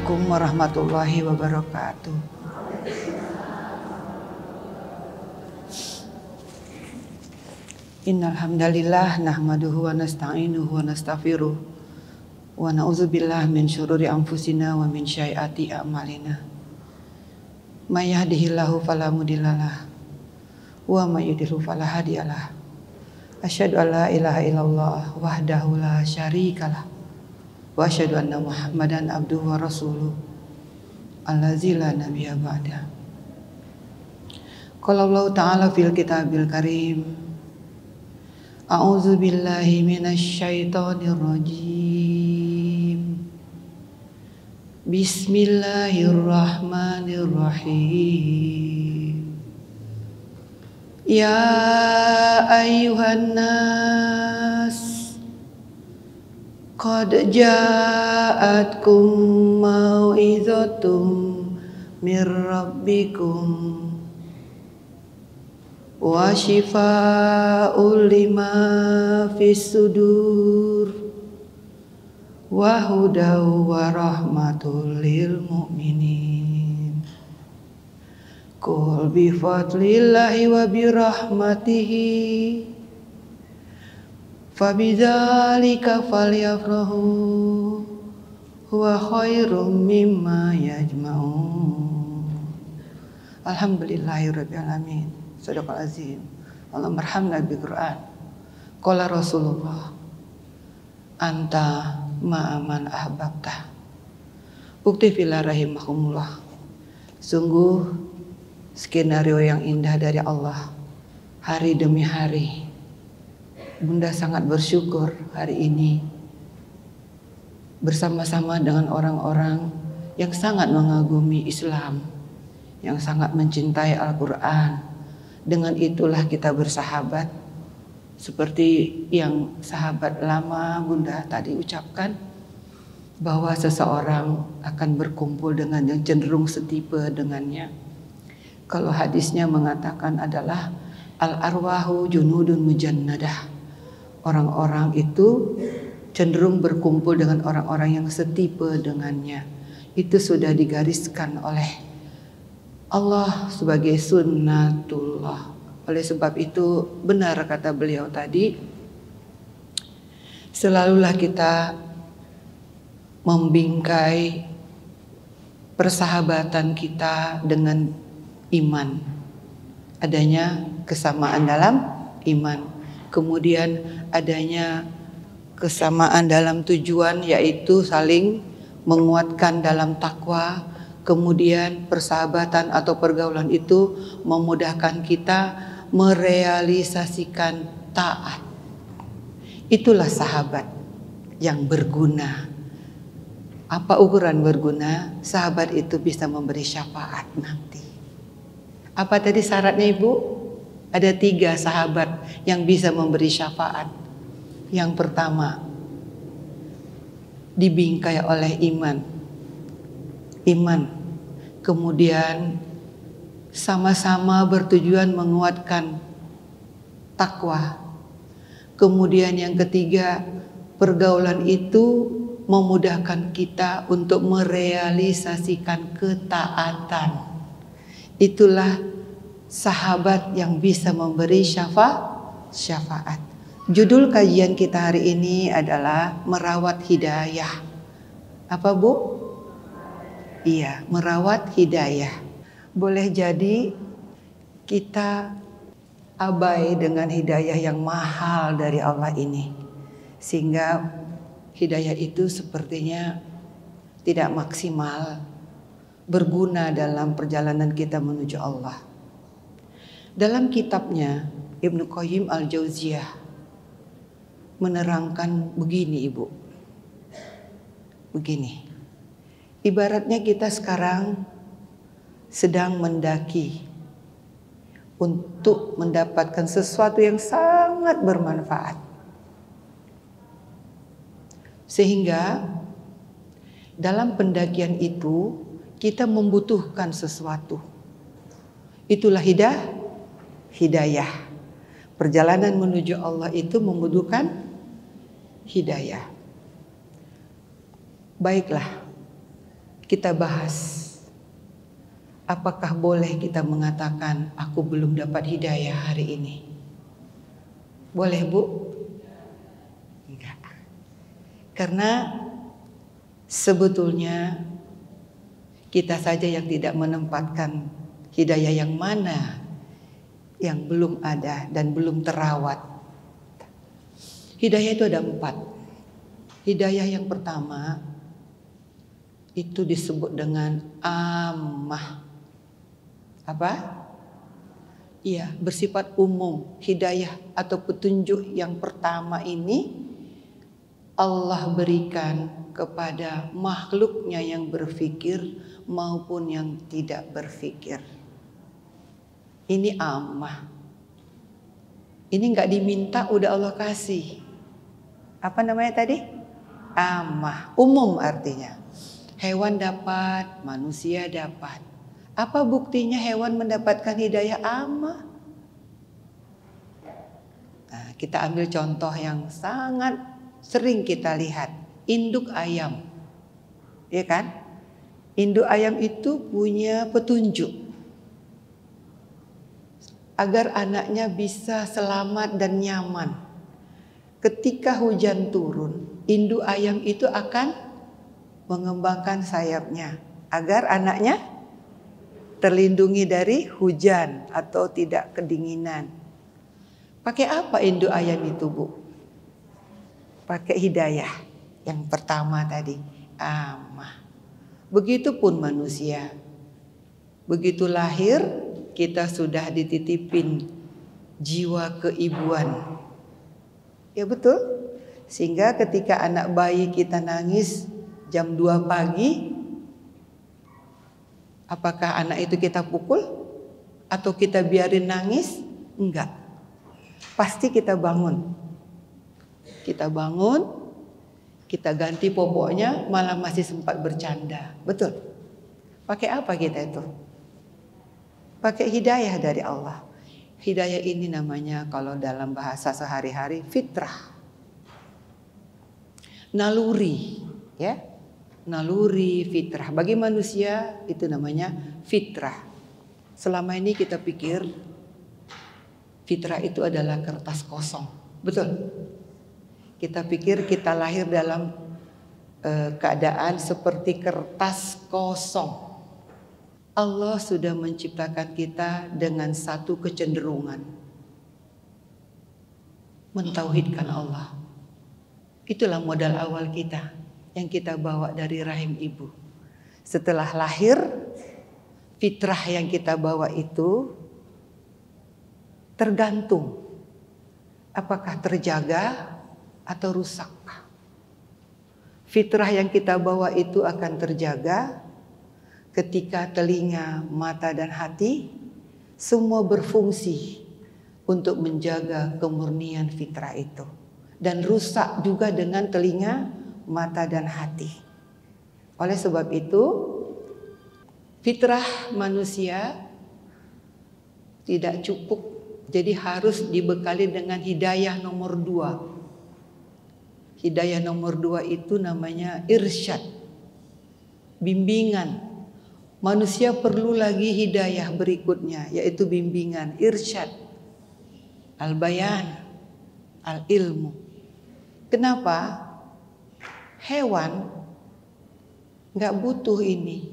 Assalamualaikum warahmatullahi wabarakatuh. Innal hamdalillah nahmaduhu wa nasta'inuhu wa nastaghfiruh wa na'udzubillahi min syururi anfusina wa min sayyiati a'malina. May yahdihillahu fala mudhillalah wa may yudhlil fala hadiyalah. Asyhadu an la ilaha illallah wahdahu la syarikalah wa asyhadu anna Muhammadan abduhu wa rasuluh allazi la nabiyya ba'da. Qala Allah ta'ala fil kitabil karim, a'udzu billahi minasy syaithanir rajim. Bismillahirrahmanirrahim. Ya ayyuhan nas qad ja'atkum mau'izatum mir rabbikum wa shifaa'un lima fis sudur wa hudaw wa rahmatul lil mu'minin. Qul bi fadlillahi wa bi rahmatihi fabidzalika falyafrahu huwa khairum mimma yajma'un. Alhamdulillahirabbil alamin. Shadaqal azim. Allahumma arhamna bil Qur'an. Qala Rasulullah, anta ma'aman ahbabta. Bukti fillah rahimahumullah. Sungguh skenario yang indah dari Allah. Hari demi hari Bunda sangat bersyukur hari ini bersama-sama dengan orang-orang yang sangat mengagumi Islam, yang sangat mencintai Al-Quran. Dengan itulah kita bersahabat, seperti yang sahabat lama Bunda tadi ucapkan, bahwa seseorang akan berkumpul dengan yang cenderung setipe dengannya. Kalau hadisnya mengatakan adalah al-arwahu junudun mujannadah. Orang-orang itu cenderung berkumpul dengan orang-orang yang setipe dengannya. Itu sudah digariskan oleh Allah sebagai sunnatullah. Oleh sebab itu benar kata beliau tadi, selalulah kita membingkai persahabatan kita dengan iman. Adanya kesamaan dalam iman. Kemudian adanya kesamaan dalam tujuan, yaitu saling menguatkan dalam takwa. Kemudian persahabatan atau pergaulan itu memudahkan kita merealisasikan taat. Itulah sahabat yang berguna. Apa ukuran berguna? Sahabat itu bisa memberi syafaat nanti. Apa tadi syaratnya Ibu? Ada 3 sahabat yang bisa memberi syafaat. Yang pertama, dibingkai oleh iman. Kemudian sama-sama bertujuan menguatkan takwa. Kemudian yang ketiga, pergaulan itu memudahkan kita untuk merealisasikan ketaatan. Itulah sahabat yang bisa memberi syafaat. Judul kajian kita hari ini adalah merawat hidayah. Apa Bu? Iya, merawat hidayah. Boleh jadi kita abai dengan hidayah yang mahal dari Allah ini, sehingga hidayah itu sepertinya tidak maksimal berguna dalam perjalanan kita menuju Allah. Dalam kitabnya Ibnu Qayyim Al-Jauziyah menerangkan begini Ibu. Begini. Ibaratnya kita sekarang sedang mendaki untuk mendapatkan sesuatu yang sangat bermanfaat. Sehingga dalam pendakian itu kita membutuhkan sesuatu. Itulah hidayah. Perjalanan menuju Allah itu membutuhkan hidayah. Baiklah, kita bahas. Apakah boleh kita mengatakan aku belum dapat hidayah hari ini? Boleh, Bu? Enggak. Karena sebetulnya kita saja yang tidak menempatkan hidayah yang mana yang belum ada dan belum terawat. Hidayah itu ada 4. Hidayah yang pertama itu disebut dengan ammah. Apa? Iya, bersifat umum. Hidayah atau petunjuk yang pertama ini Allah berikan kepada makhluknya yang berfikir maupun yang tidak berfikir. Ini ammah. Ini nggak diminta, udah Allah kasih. Apa namanya tadi? Ammah. Umum artinya. Hewan dapat, manusia dapat. Apa buktinya hewan mendapatkan hidayah ammah? Nah, kita ambil contoh yang sangat sering kita lihat. Induk ayam. Ya kan? Induk ayam itu punya petunjuk agar anaknya bisa selamat dan nyaman. Ketika hujan turun, induk ayam itu akan mengembangkan sayapnya agar anaknya terlindungi dari hujan atau tidak kedinginan. Pakai apa induk ayam itu, Bu? Pakai hidayah yang pertama tadi, ammah. Begitupun manusia. Begitu lahir, kita sudah dititipin jiwa keibuan. Ya betul? Sehingga ketika anak bayi kita nangis jam 2 pagi, apakah anak itu kita pukul atau kita biarin nangis? Enggak. Pasti kita bangun. Kita bangun, kita ganti popoknya, malah masih sempat bercanda. Betul? Pakai apa kita itu? Pakai hidayah dari Allah. Hidayah ini namanya kalau dalam bahasa sehari-hari fitrah. Naluri, ya. Naluri, fitrah. Bagi manusia itu namanya fitrah. Selama ini kita pikir fitrah itu adalah kertas kosong. Betul? Kita pikir kita lahir dalam keadaan seperti kertas kosong. Allah sudah menciptakan kita dengan satu kecenderungan. Mentauhidkan Allah. Itulah modal awal kita yang kita bawa dari rahim ibu. Setelah lahir, fitrah yang kita bawa itu tergantung apakah terjaga atau rusak. Fitrah yang kita bawa itu akan terjaga ketika telinga, mata dan hati semua berfungsi untuk menjaga kemurnian fitrah itu. Dan rusak juga dengan telinga, mata dan hati. Oleh sebab itu, fitrah manusia tidak cukup, jadi harus dibekali dengan hidayah nomor 2. Hidayah nomor 2 itu namanya irsyad, bimbingan. Manusia perlu lagi hidayah berikutnya, yaitu bimbingan, irsyad, al-bayan, al-ilmu. Kenapa? Hewan gak butuh ini.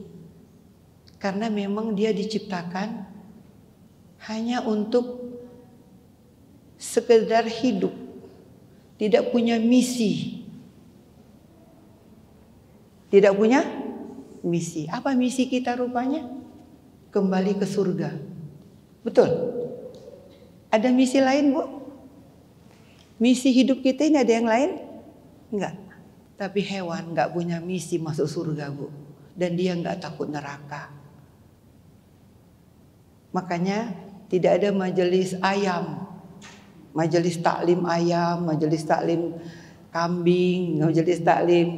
Karena memang dia diciptakan hanya untuk sekedar hidup. Tidak punya misi. Tidak punya misi. Apa misi kita rupanya? Kembali ke surga. Betul? Ada misi lain, Bu? Misi hidup kita ini ada yang lain? Enggak. Tapi hewan enggak punya misi masuk surga, Bu. Dan dia enggak takut neraka. Makanya tidak ada majelis ayam. Majelis taklim ayam, majelis taklim kambing, majelis taklim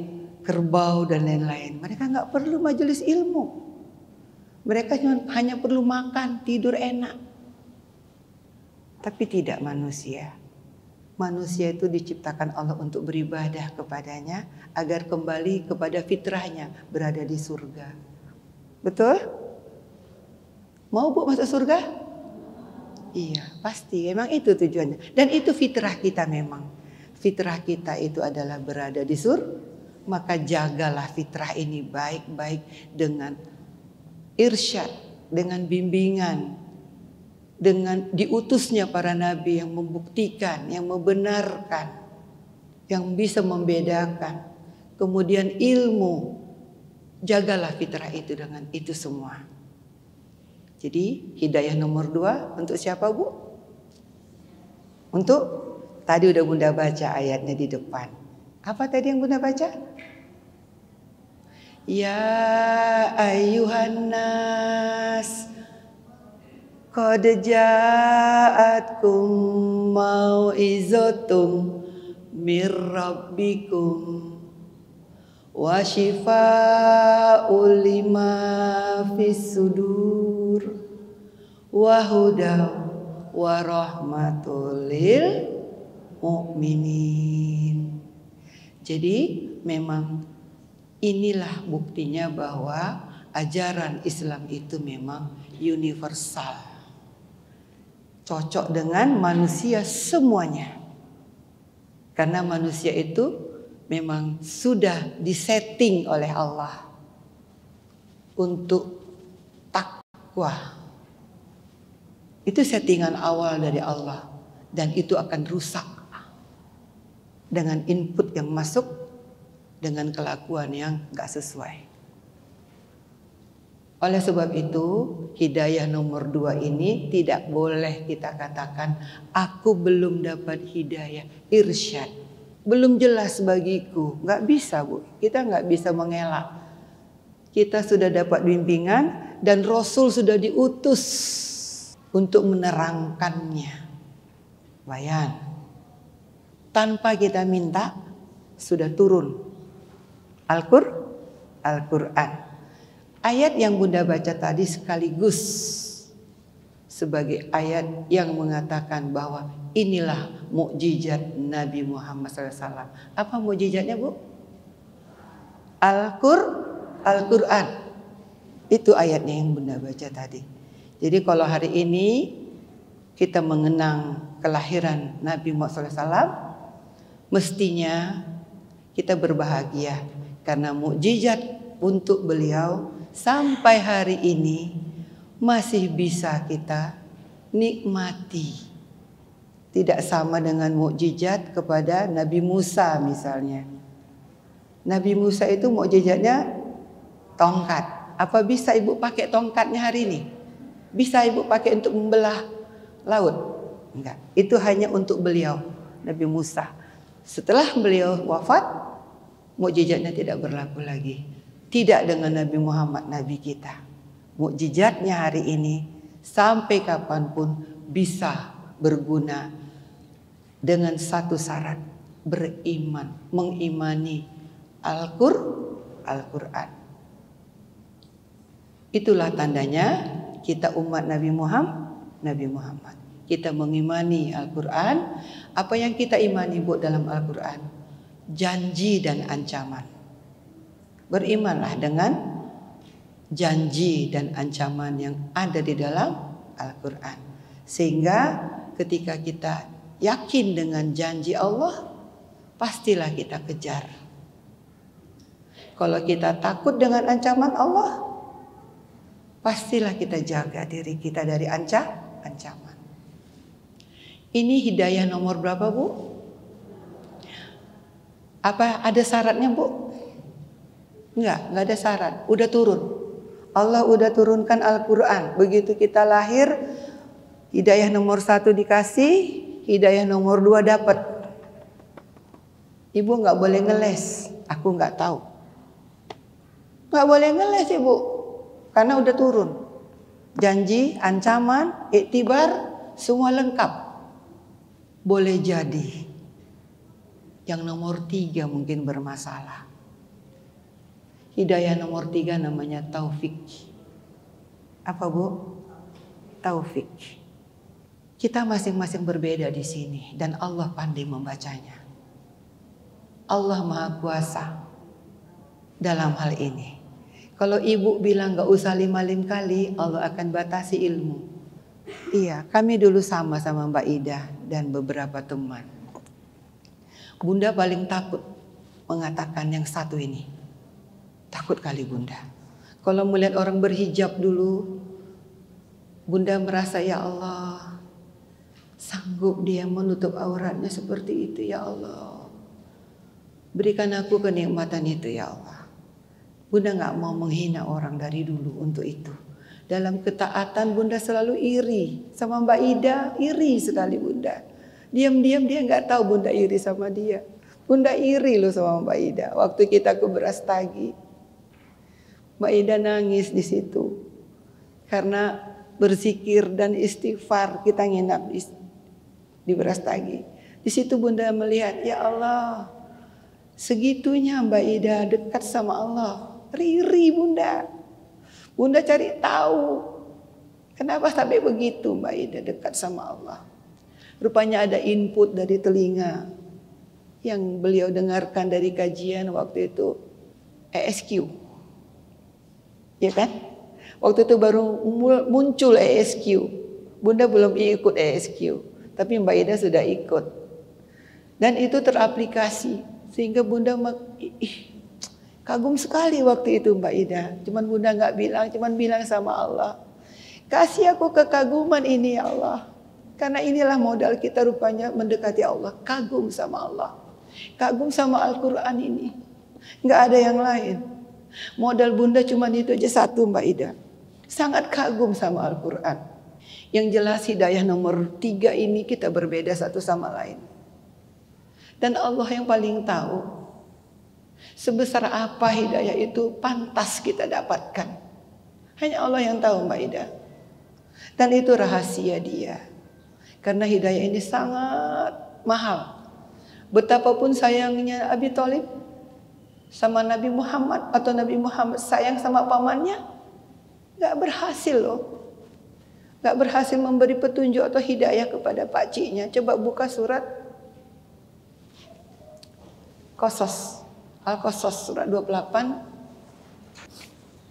kerbau dan lain-lain. Mereka enggak perlu majelis ilmu. Mereka hanya perlu makan, tidur enak. Tapi tidak manusia. Manusia itu diciptakan Allah untuk beribadah kepadanya agar kembali kepada fitrahnya, berada di surga. Betul? Mau Bu masuk surga? Iya, pasti. Emang itu tujuannya. Dan itu fitrah kita memang. Fitrah kita itu adalah berada di surga. Maka jagalah fitrah ini baik-baik dengan irsyad, dengan bimbingan, dengan diutusnya para nabi yang membuktikan, yang membenarkan, yang bisa membedakan. Kemudian ilmu, jagalah fitrah itu dengan itu semua. Jadi hidayah nomor 2 untuk siapa Bu? Untuk, tadi udah Bunda baca ayatnya di depan. Apa tadi yang Bunda baca? Ya ayyuhan nas qad ja'atkum mau'izatum mir rabbikum wa shifaa'un lima fis sudur wa hudaw wa rahmatul lil mu'minin. Jadi memang inilah buktinya bahwa ajaran Islam itu memang universal. Cocok dengan manusia semuanya. Karena manusia itu memang sudah disetting oleh Allah untuk takwa. Itu settingan awal dari Allah. Dan itu akan rusak dengan input yang masuk, dengan kelakuan yang gak sesuai. Oleh sebab itu, hidayah nomor 2 ini tidak boleh kita katakan, aku belum dapat hidayah, irsyad. Belum jelas bagiku. Gak bisa Bu, kita gak bisa mengelak. Kita sudah dapat bimbingan dan Rasul sudah diutus untuk menerangkannya. Bayan, tanpa kita minta, sudah turun Al-Quran. Ayat yang Bunda baca tadi sekaligus sebagai ayat yang mengatakan bahwa inilah mukjizat Nabi Muhammad SAW. Apa mukjizatnya Bu? Al-Quran. Itu ayatnya yang Bunda baca tadi. Jadi kalau hari ini kita mengenang kelahiran Nabi Muhammad SAW, mestinya kita berbahagia. Karena mukjizat untuk beliau sampai hari ini masih bisa kita nikmati. Tidak sama dengan mukjizat kepada Nabi Musa misalnya. Nabi Musa itu mukjizatnya tongkat. Apa bisa Ibu pakai tongkatnya hari ini? Bisa Ibu pakai untuk membelah laut? Enggak. Itu hanya untuk beliau, Nabi Musa. Setelah beliau wafat, mukjizatnya tidak berlaku lagi. Tidak dengan Nabi Muhammad, Nabi kita. Mukjizatnya hari ini sampai kapanpun bisa berguna dengan satu syarat, beriman, mengimani Al-Quran. Itulah tandanya kita umat Nabi Muhammad. Kita mengimani Al-Quran. Apa yang kita imani Bu dalam Al-Quran? Janji dan ancaman. Berimanlah dengan janji dan ancaman yang ada di dalam Al-Quran. Sehingga ketika kita yakin dengan janji Allah, pastilah kita kejar. Kalau kita takut dengan ancaman Allah, pastilah kita jaga diri kita dari ancaman. Ini hidayah nomor berapa Bu? Apa ada syaratnya Bu? Enggak ada syarat. Udah turun. Allah udah turunkan Al-Quran. Begitu kita lahir, hidayah nomor 1 dikasih, hidayah nomor 2 dapat. Ibu nggak boleh ngeles. Aku nggak tahu. Nggak boleh ngeles Ibu, karena udah turun. Janji, ancaman, iktibar, semua lengkap. Boleh jadi yang nomor 3 mungkin bermasalah. Hidayah nomor 3 namanya taufik. Apa Bu? Taufik. Kita masing-masing berbeda di sini dan Allah pandai membacanya. Allah Maha Kuasa dalam hal ini. Kalau ibu bilang gak usah 5 kali, Allah akan batasi ilmu. Iya, kami dulu sama Mbak Ida dan beberapa teman. Bunda paling takut mengatakan yang satu ini. Takut kali Bunda. Kalau melihat orang berhijab dulu, Bunda merasa ya Allah, sanggup dia menutup auratnya seperti itu ya Allah. Berikan aku kenikmatan itu ya Allah. Bunda gak mau menghina orang dari dulu untuk itu. Dalam ketaatan Bunda selalu iri sama Mbak Ida, iri sekali Bunda. Diam-diam dia gak tahu Bunda iri sama dia. Bunda iri loh sama Mbak Ida. Waktu kita ke Brastagi, Mbak Ida nangis di situ karena berzikir dan istighfar kita nginap di Brastagi. Di situ Bunda melihat, ya Allah, segitunya Mbak Ida dekat sama Allah. Riri Bunda. Bunda cari tahu kenapa sampai begitu Mbak Ida dekat sama Allah. Rupanya ada input dari telinga yang beliau dengarkan dari kajian waktu itu ESQ. Ya kan? Waktu itu baru muncul ESQ. Bunda belum ikut ESQ, tapi Mbak Ida sudah ikut. Dan itu teraplikasi sehingga Bunda kagum sekali waktu itu Mbak Ida. Cuman Bunda gak bilang, cuman bilang sama Allah, kasih aku kekaguman ini ya Allah. Karena inilah modal kita rupanya mendekati Allah. Kagum sama Allah. Kagum sama Al-Quran ini. Gak ada yang lain. Modal Bunda cuman itu aja satu Mbak Ida. Sangat kagum sama Al-Quran. Yang jelas hidayah nomor 3 ini kita berbeda satu sama lain. Dan Allah yang paling tahu sebesar apa hidayah itu pantas kita dapatkan. Hanya Allah yang tahu Mbak Ida. Dan itu rahasia dia. Karena hidayah ini sangat mahal. Betapapun sayangnya Abi Thalib sama Nabi Muhammad, atau Nabi Muhammad sayang sama pamannya, gak berhasil loh. Gak berhasil memberi petunjuk atau hidayah kepada pakciknya. Coba buka surat Qasas. Al-Qasas surat 28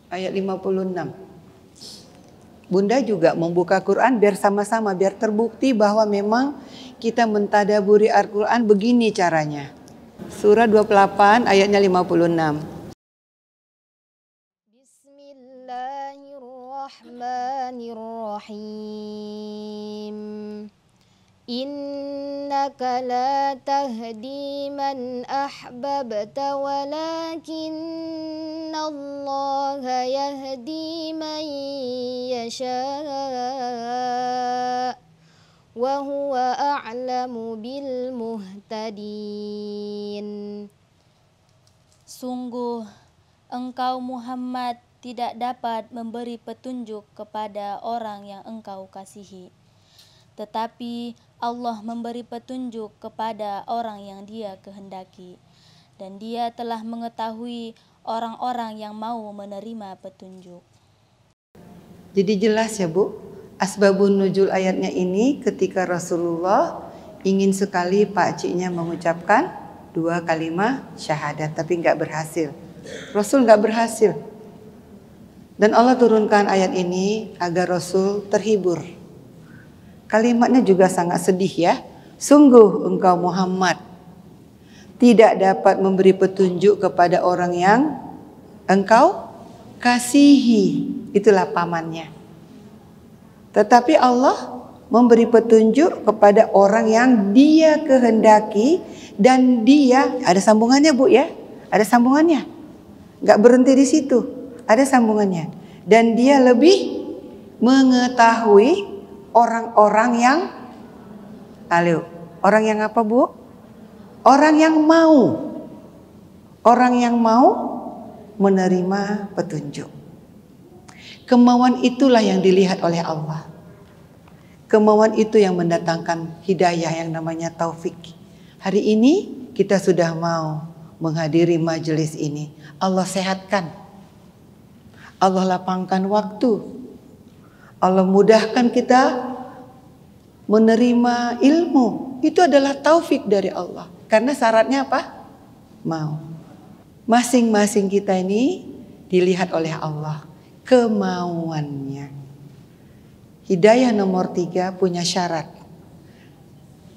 ayat 56. Bunda juga membuka Quran biar sama-sama, biar terbukti bahwa memang kita mentadaburi Al-Quran begini caranya. Surah 28 ayatnya 56. Bismillahirrahmanirrahim. Innaka la tahdi man ahbabta walakinna Allah yahdi man yasha wa huwa a'lamu bil muhtadin. Sungguh engkau Muhammad tidak dapat memberi petunjuk kepada orang yang engkau kasihi, tetapi Allah memberi petunjuk kepada orang yang Dia kehendaki, dan Dia telah mengetahui orang-orang yang mau menerima petunjuk. Jadi jelas ya Bu, asbabun nuzul ayatnya ini ketika Rasulullah ingin sekali pakciknya mengucapkan 2 kalimat syahadat, tapi nggak berhasil. Rasul nggak berhasil. Dan Allah turunkan ayat ini agar Rasul terhibur. Kalimatnya juga sangat sedih ya. Sungguh engkau Muhammad tidak dapat memberi petunjuk kepada orang yang engkau kasihi. Itulah pamannya. Tetapi Allah memberi petunjuk kepada orang yang Dia kehendaki, dan Dia, ada sambungannya Bu ya, ada sambungannya, nggak berhenti di situ, ada sambungannya. Dan Dia lebih mengetahui orang-orang yang, orang yang apa Bu? Orang yang mau menerima petunjuk. Kemauan itulah yang dilihat oleh Allah. Kemauan itu yang mendatangkan hidayah yang namanya taufik. Hari ini kita sudah mau menghadiri majelis ini. Allah sehatkan. Allah lapangkan waktu. Allah mudahkan kita menerima ilmu. Itu adalah taufik dari Allah. Karena syaratnya apa? Mau. Masing-masing kita ini dilihat oleh Allah kemauannya. Hidayah nomor 3 punya syarat.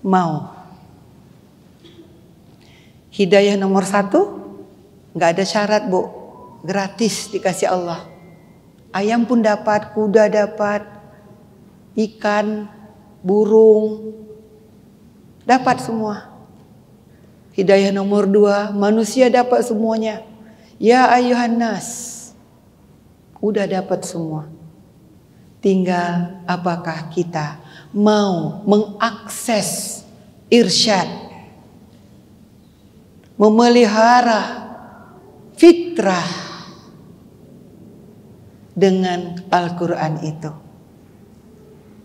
Mau. Hidayah nomor 1 nggak ada syarat, Bu. Gratis dikasih Allah. Ayam pun dapat, kuda dapat, ikan, burung, dapat semua. Hidayah nomor 2, manusia dapat semuanya. Ya ayuhan nas, udah dapat semua. Tinggal apakah kita mau mengakses irsyad, memelihara fitrah dengan Al-Quran itu.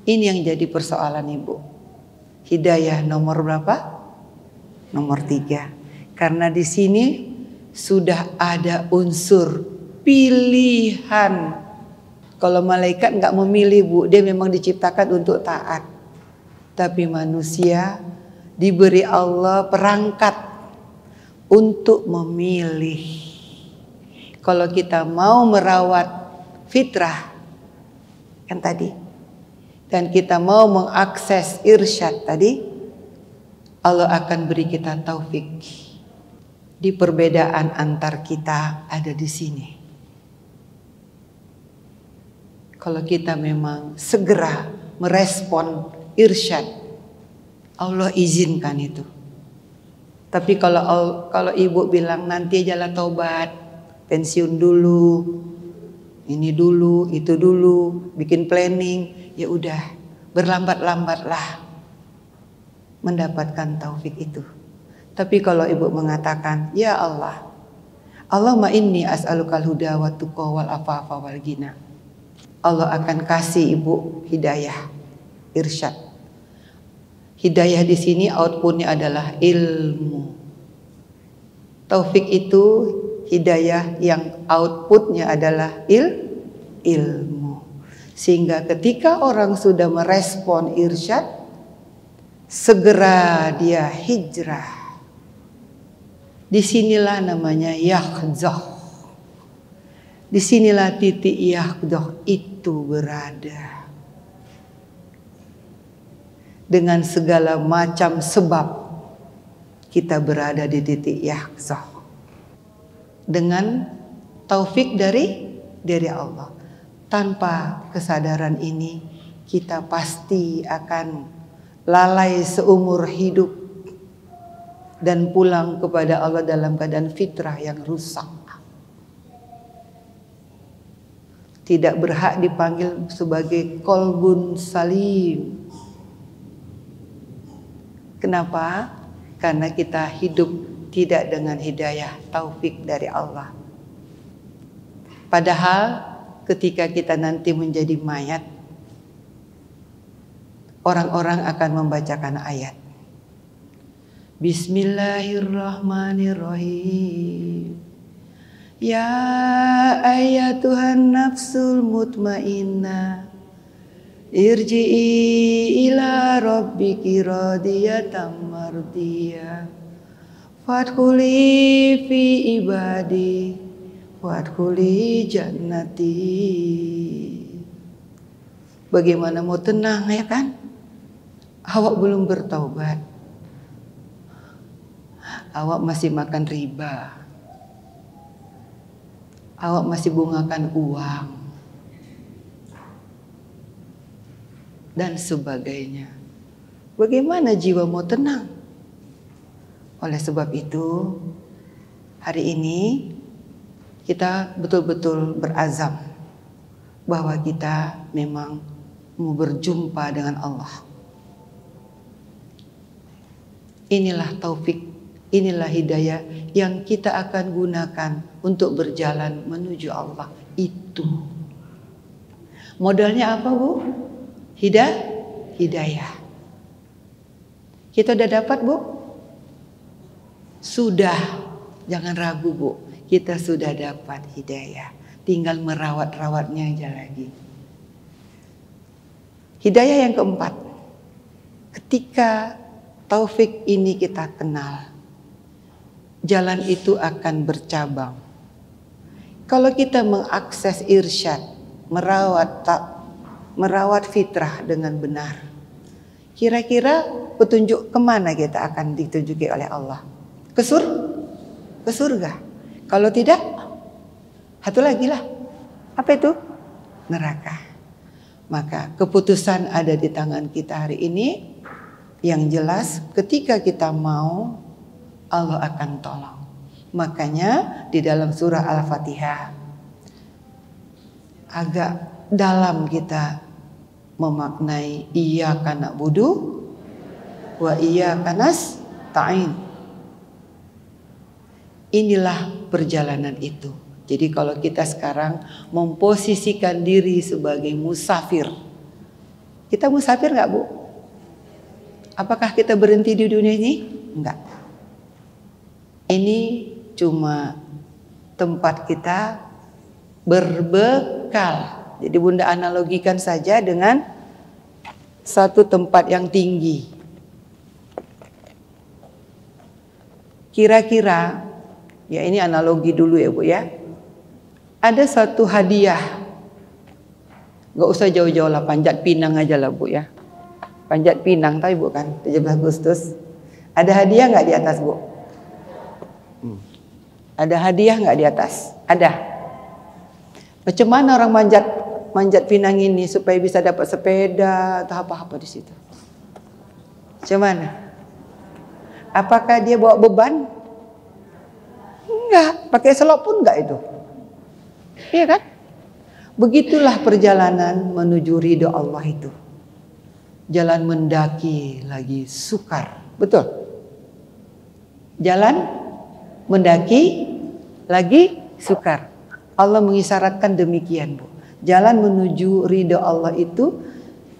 Ini yang jadi persoalan Ibu. Hidayah nomor berapa? Nomor 3. Karena di sini sudah ada unsur pilihan. Kalau malaikat nggak memilih, Bu, dia memang diciptakan untuk taat. Tapi manusia diberi Allah perangkat untuk memilih. Kalau kita mau merawat fitrah kan tadi, dan kita mau mengakses irsyad tadi, Allah akan beri kita taufik. Di perbedaan antar kita ada di sini. Kalau kita memang segera merespon irsyad, Allah izinkan itu. Tapi kalau ibu bilang nanti aja lah taubat, pensiun dulu, ini dulu, itu dulu, bikin planning, ya udah berlambat-lambatlah mendapatkan taufik itu. Tapi kalau ibu mengatakan, ya Allah, Allahumma inni as'alukal huda wa tuqa wal afafa wal ghina, Allah akan kasih ibu hidayah, irsyad. Hidayah di sini outputnya adalah ilmu. Taufik itu hidayah yang outputnya adalah ilmu. Sehingga ketika orang sudah merespon irsyad, segera dia hijrah. Disinilah namanya yaqdzah. Disinilah titik yaqdzah itu berada. Dengan segala macam sebab kita berada di titik yaqdzah. Dengan taufik dari Allah. Tanpa kesadaran ini kita pasti akan lalai seumur hidup dan pulang kepada Allah dalam keadaan fitrah yang rusak. Tidak berhak dipanggil sebagai qalbun salim. Kenapa? Karena kita hidup tidak dengan hidayah taufik dari Allah. Padahal ketika kita nanti menjadi mayat, orang-orang akan membacakan ayat. Bismillahirrahmanirrahim. Ya ayyatuhan nafsul mutmainnah, irji'i ila rabbiki radiyatan mardiyah, fadkhuli fi ibadi wadkhuli jannati. Bagaimana mau tenang, ya kan? Awak belum bertaubat, awak masih makan riba, awak masih bungakan uang, dan sebagainya. Bagaimana jiwa mau tenang? Oleh sebab itu, hari ini kita betul-betul berazam bahwa kita memang mau berjumpa dengan Allah. Inilah taufik, inilah hidayah yang kita akan gunakan untuk berjalan menuju Allah. Itu modalnya apa, Bu? Hidayah. Kita udah dapat, Bu? Sudah. Jangan ragu, Bu. Kita sudah dapat hidayah. Tinggal merawat-rawatnya aja lagi. Hidayah yang keempat. ketika taufik ini kita kenal, jalan itu akan bercabang. Kalau kita mengakses irsyad, merawat fitrah dengan benar, kira-kira petunjuk kemana kita akan ditunjuki oleh Allah? Ke surga. Kalau tidak, satu lagi lah. Apa itu? Neraka. Maka keputusan ada di tangan kita hari ini. Yang jelas ketika kita mau, Allah akan tolong. Makanya di dalam surah Al-Fatihah agak dalam kita memaknai iyyaka na'budu wa iyyaka nasta'in. Inilah perjalanan itu. Jadi kalau kita sekarang memposisikan diri sebagai musafir, kita musafir nggak, Bu? Apakah kita berhenti di dunia ini? Enggak. Ini cuma tempat kita berbekal. Jadi Bunda analogikan saja dengan satu tempat yang tinggi. Kira-kira, ya ini analogi dulu ya Bu ya. Ada satu hadiah. Gak usah jauh-jauh lah, Panjat Pinang aja lah Bu ya. Panjat Pinang, tahu Bu kan, 17 Agustus. Ada hadiah nggak di atas Bu? Ada hadiah nggak di atas? Ada. Macam mana orang manjat Pinang ini supaya bisa dapat sepeda atau apa-apa di situ? Macam mana? Apakah dia bawa beban? Enggak, pakai selop pun enggak itu. Iya kan? Begitulah perjalanan menuju ridho Allah itu. Jalan mendaki lagi sukar, betul? Jalan mendaki lagi sukar. Allah mengisyaratkan demikian, Bu. Jalan menuju ridho Allah itu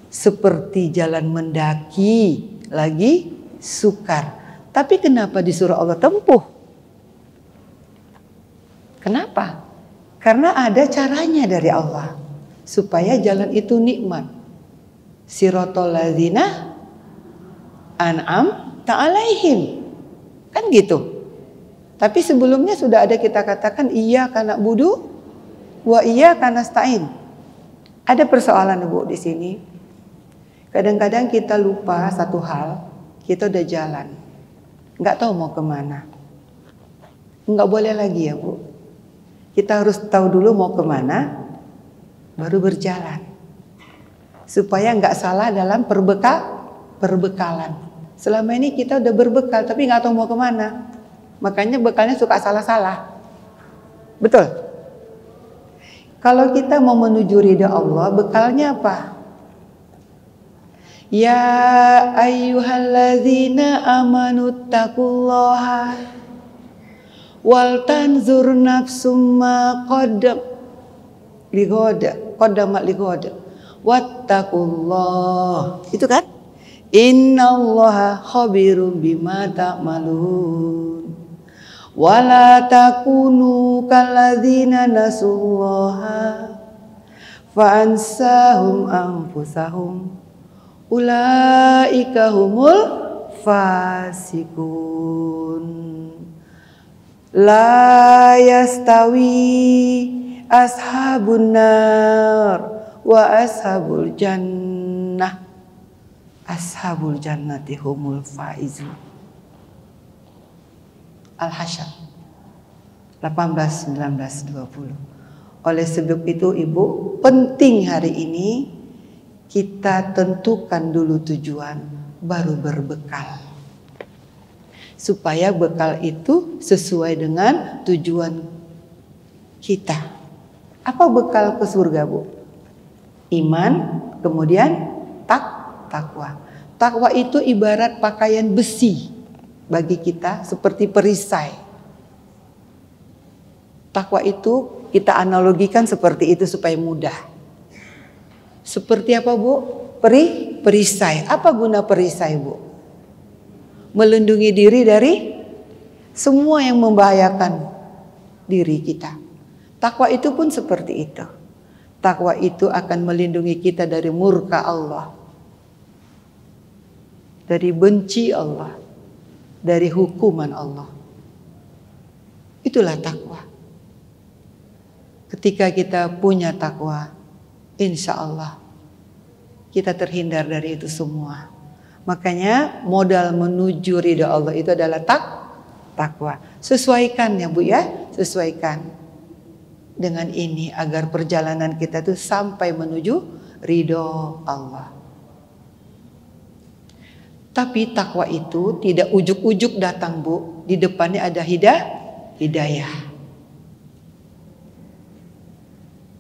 seperti jalan mendaki lagi sukar. Tapi kenapa disuruh Allah tempuh? Kenapa? Karena ada caranya dari Allah supaya jalan itu nikmat. Siratal ladzina an'amta alaihim. Kan gitu. Tapi sebelumnya sudah ada kita katakan iyyaka na'budu wa iyyaka nasta'in. Ada persoalan Bu di sini. Kadang-kadang kita lupa satu hal, kita udah jalan. Nggak tahu mau kemana. Nggak boleh lagi ya Bu. Kita harus tahu dulu mau kemana, baru berjalan. Supaya nggak salah dalam perbekalan. Selama ini kita udah berbekal tapi nggak tahu mau kemana. Makanya bekalnya suka salah-salah. Betul? Kalau kita mau menuju ridha Allah, bekalnya apa? Ya ayyuhalladzina amanu taqullaha wal tanzur nafsum ma qaddamat lighad wattaqullah. Itu kan? Innallaha khabirum bima ta'malun. Wala takunu kalladzina nasullaha fa ansahum anfusahum ulaika humul fasikun. La yastawi ashabun nar wa ashabul jannah. Ashabul jannati humul faizun. Al-Hasyr 18, 19, 20. Oleh sebab itu Ibu, penting hari ini kita tentukan dulu tujuan, baru berbekal. Supaya bekal itu sesuai dengan tujuan kita. Apa bekal ke surga Bu? Iman, kemudian takwa. Takwa itu ibarat pakaian besi bagi kita seperti perisai. Takwa itu kita analogikan seperti itu supaya mudah. Seperti apa Bu? Perisai. Apa guna perisai Bu? Melindungi diri dari semua yang membahayakan diri kita. Takwa itu pun seperti itu. Takwa itu akan melindungi kita dari murka Allah. dari benci Allah, dari hukuman Allah. Itulah takwa. Ketika kita punya takwa, insya Allah kita terhindar dari itu semua. Makanya modal menuju ridha Allah itu adalah takwa. Sesuaikan ya Bu ya, sesuaikan dengan ini agar perjalanan kita tuh sampai menuju ridha Allah. Tapi takwa itu tidak ujuk-ujuk datang Bu, di depannya ada hidayah.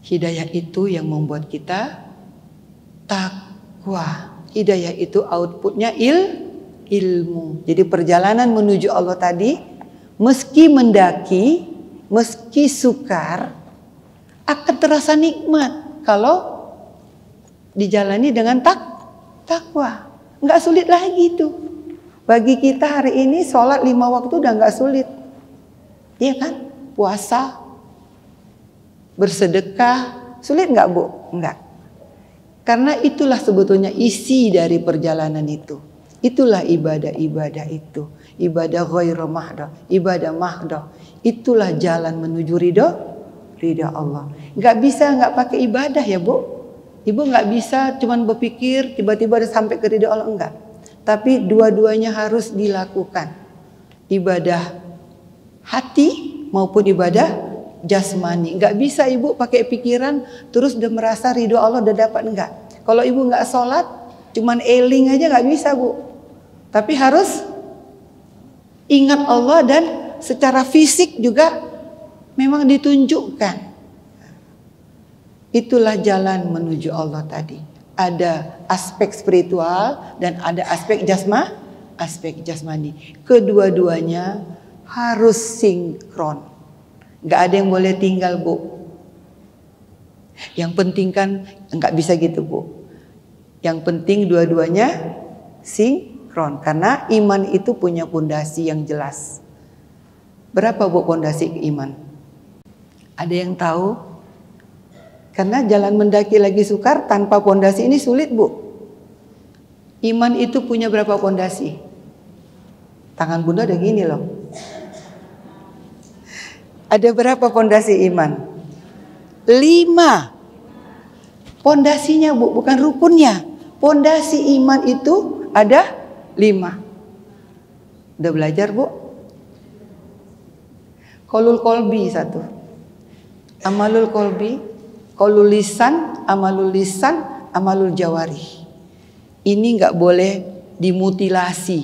Hidayah itu yang membuat kita takwa. Hidayah itu outputnya ilmu. Jadi perjalanan menuju Allah tadi, meski mendaki, meski sukar, akan terasa nikmat kalau dijalani dengan takwa. Nggak sulit lagi itu. Bagi kita hari ini sholat 5 waktu udah nggak sulit. Iya kan? Puasa, bersedekah, sulit nggak Bu? Nggak. Karena itulah sebetulnya isi dari perjalanan itu. Itulah ibadah-ibadah itu. Ibadah ghairu mahdoh, ibadah mahdoh. Itulah jalan menuju ridha Allah. Nggak bisa nggak pakai ibadah ya Bu. Ibu nggak bisa cuman berpikir tiba-tiba sampai ke ridha Allah, enggak. Tapi dua-duanya harus dilakukan. Ibadah hati maupun ibadah jasmani. Nggak bisa ibu pakai pikiran terus udah merasa ridho Allah udah dapat, enggak. Kalau ibu nggak sholat cuman eling aja nggak bisa Bu. Tapi harus ingat Allah dan secara fisik juga memang ditunjukkan. Itulah jalan menuju Allah tadi. Ada aspek spiritual dan ada aspek jasmani. Kedua-duanya harus sinkron. Nggak ada yang boleh tinggal Bu. Yang penting kan nggak bisa gitu Bu. Yang penting dua-duanya sinkron. Karena iman itu punya pondasi yang jelas. Berapa Bu pondasi iman? Ada yang tahu? Karena jalan mendaki lagi sukar, tanpa pondasi ini sulit Bu. Iman itu punya berapa pondasi? Tangan Bunda ada gini loh. Ada berapa pondasi iman? 5. Pondasinya Bu, bukan rukunnya. Pondasi iman itu ada 5. Udah belajar Bu? Qaulul qalbi 1. Amalul qalbi, qaulul lisan, amalul lisan, amalul jawarih. Ini nggak boleh dimutilasi.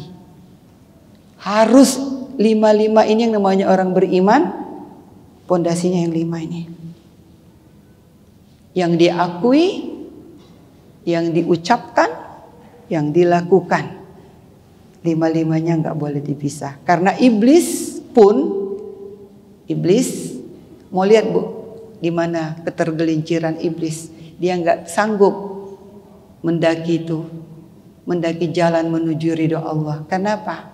Harus 5 ini yang namanya orang beriman. Pondasinya yang 5 ini. Yang diakui, yang diucapkan, yang dilakukan. 5-5-nya nggak boleh dipisah. Karena iblis mau lihat Bu, di mana ketergelinciran iblis. Dia nggak sanggup mendaki itu, mendaki jalan menuju ridho Allah. Kenapa?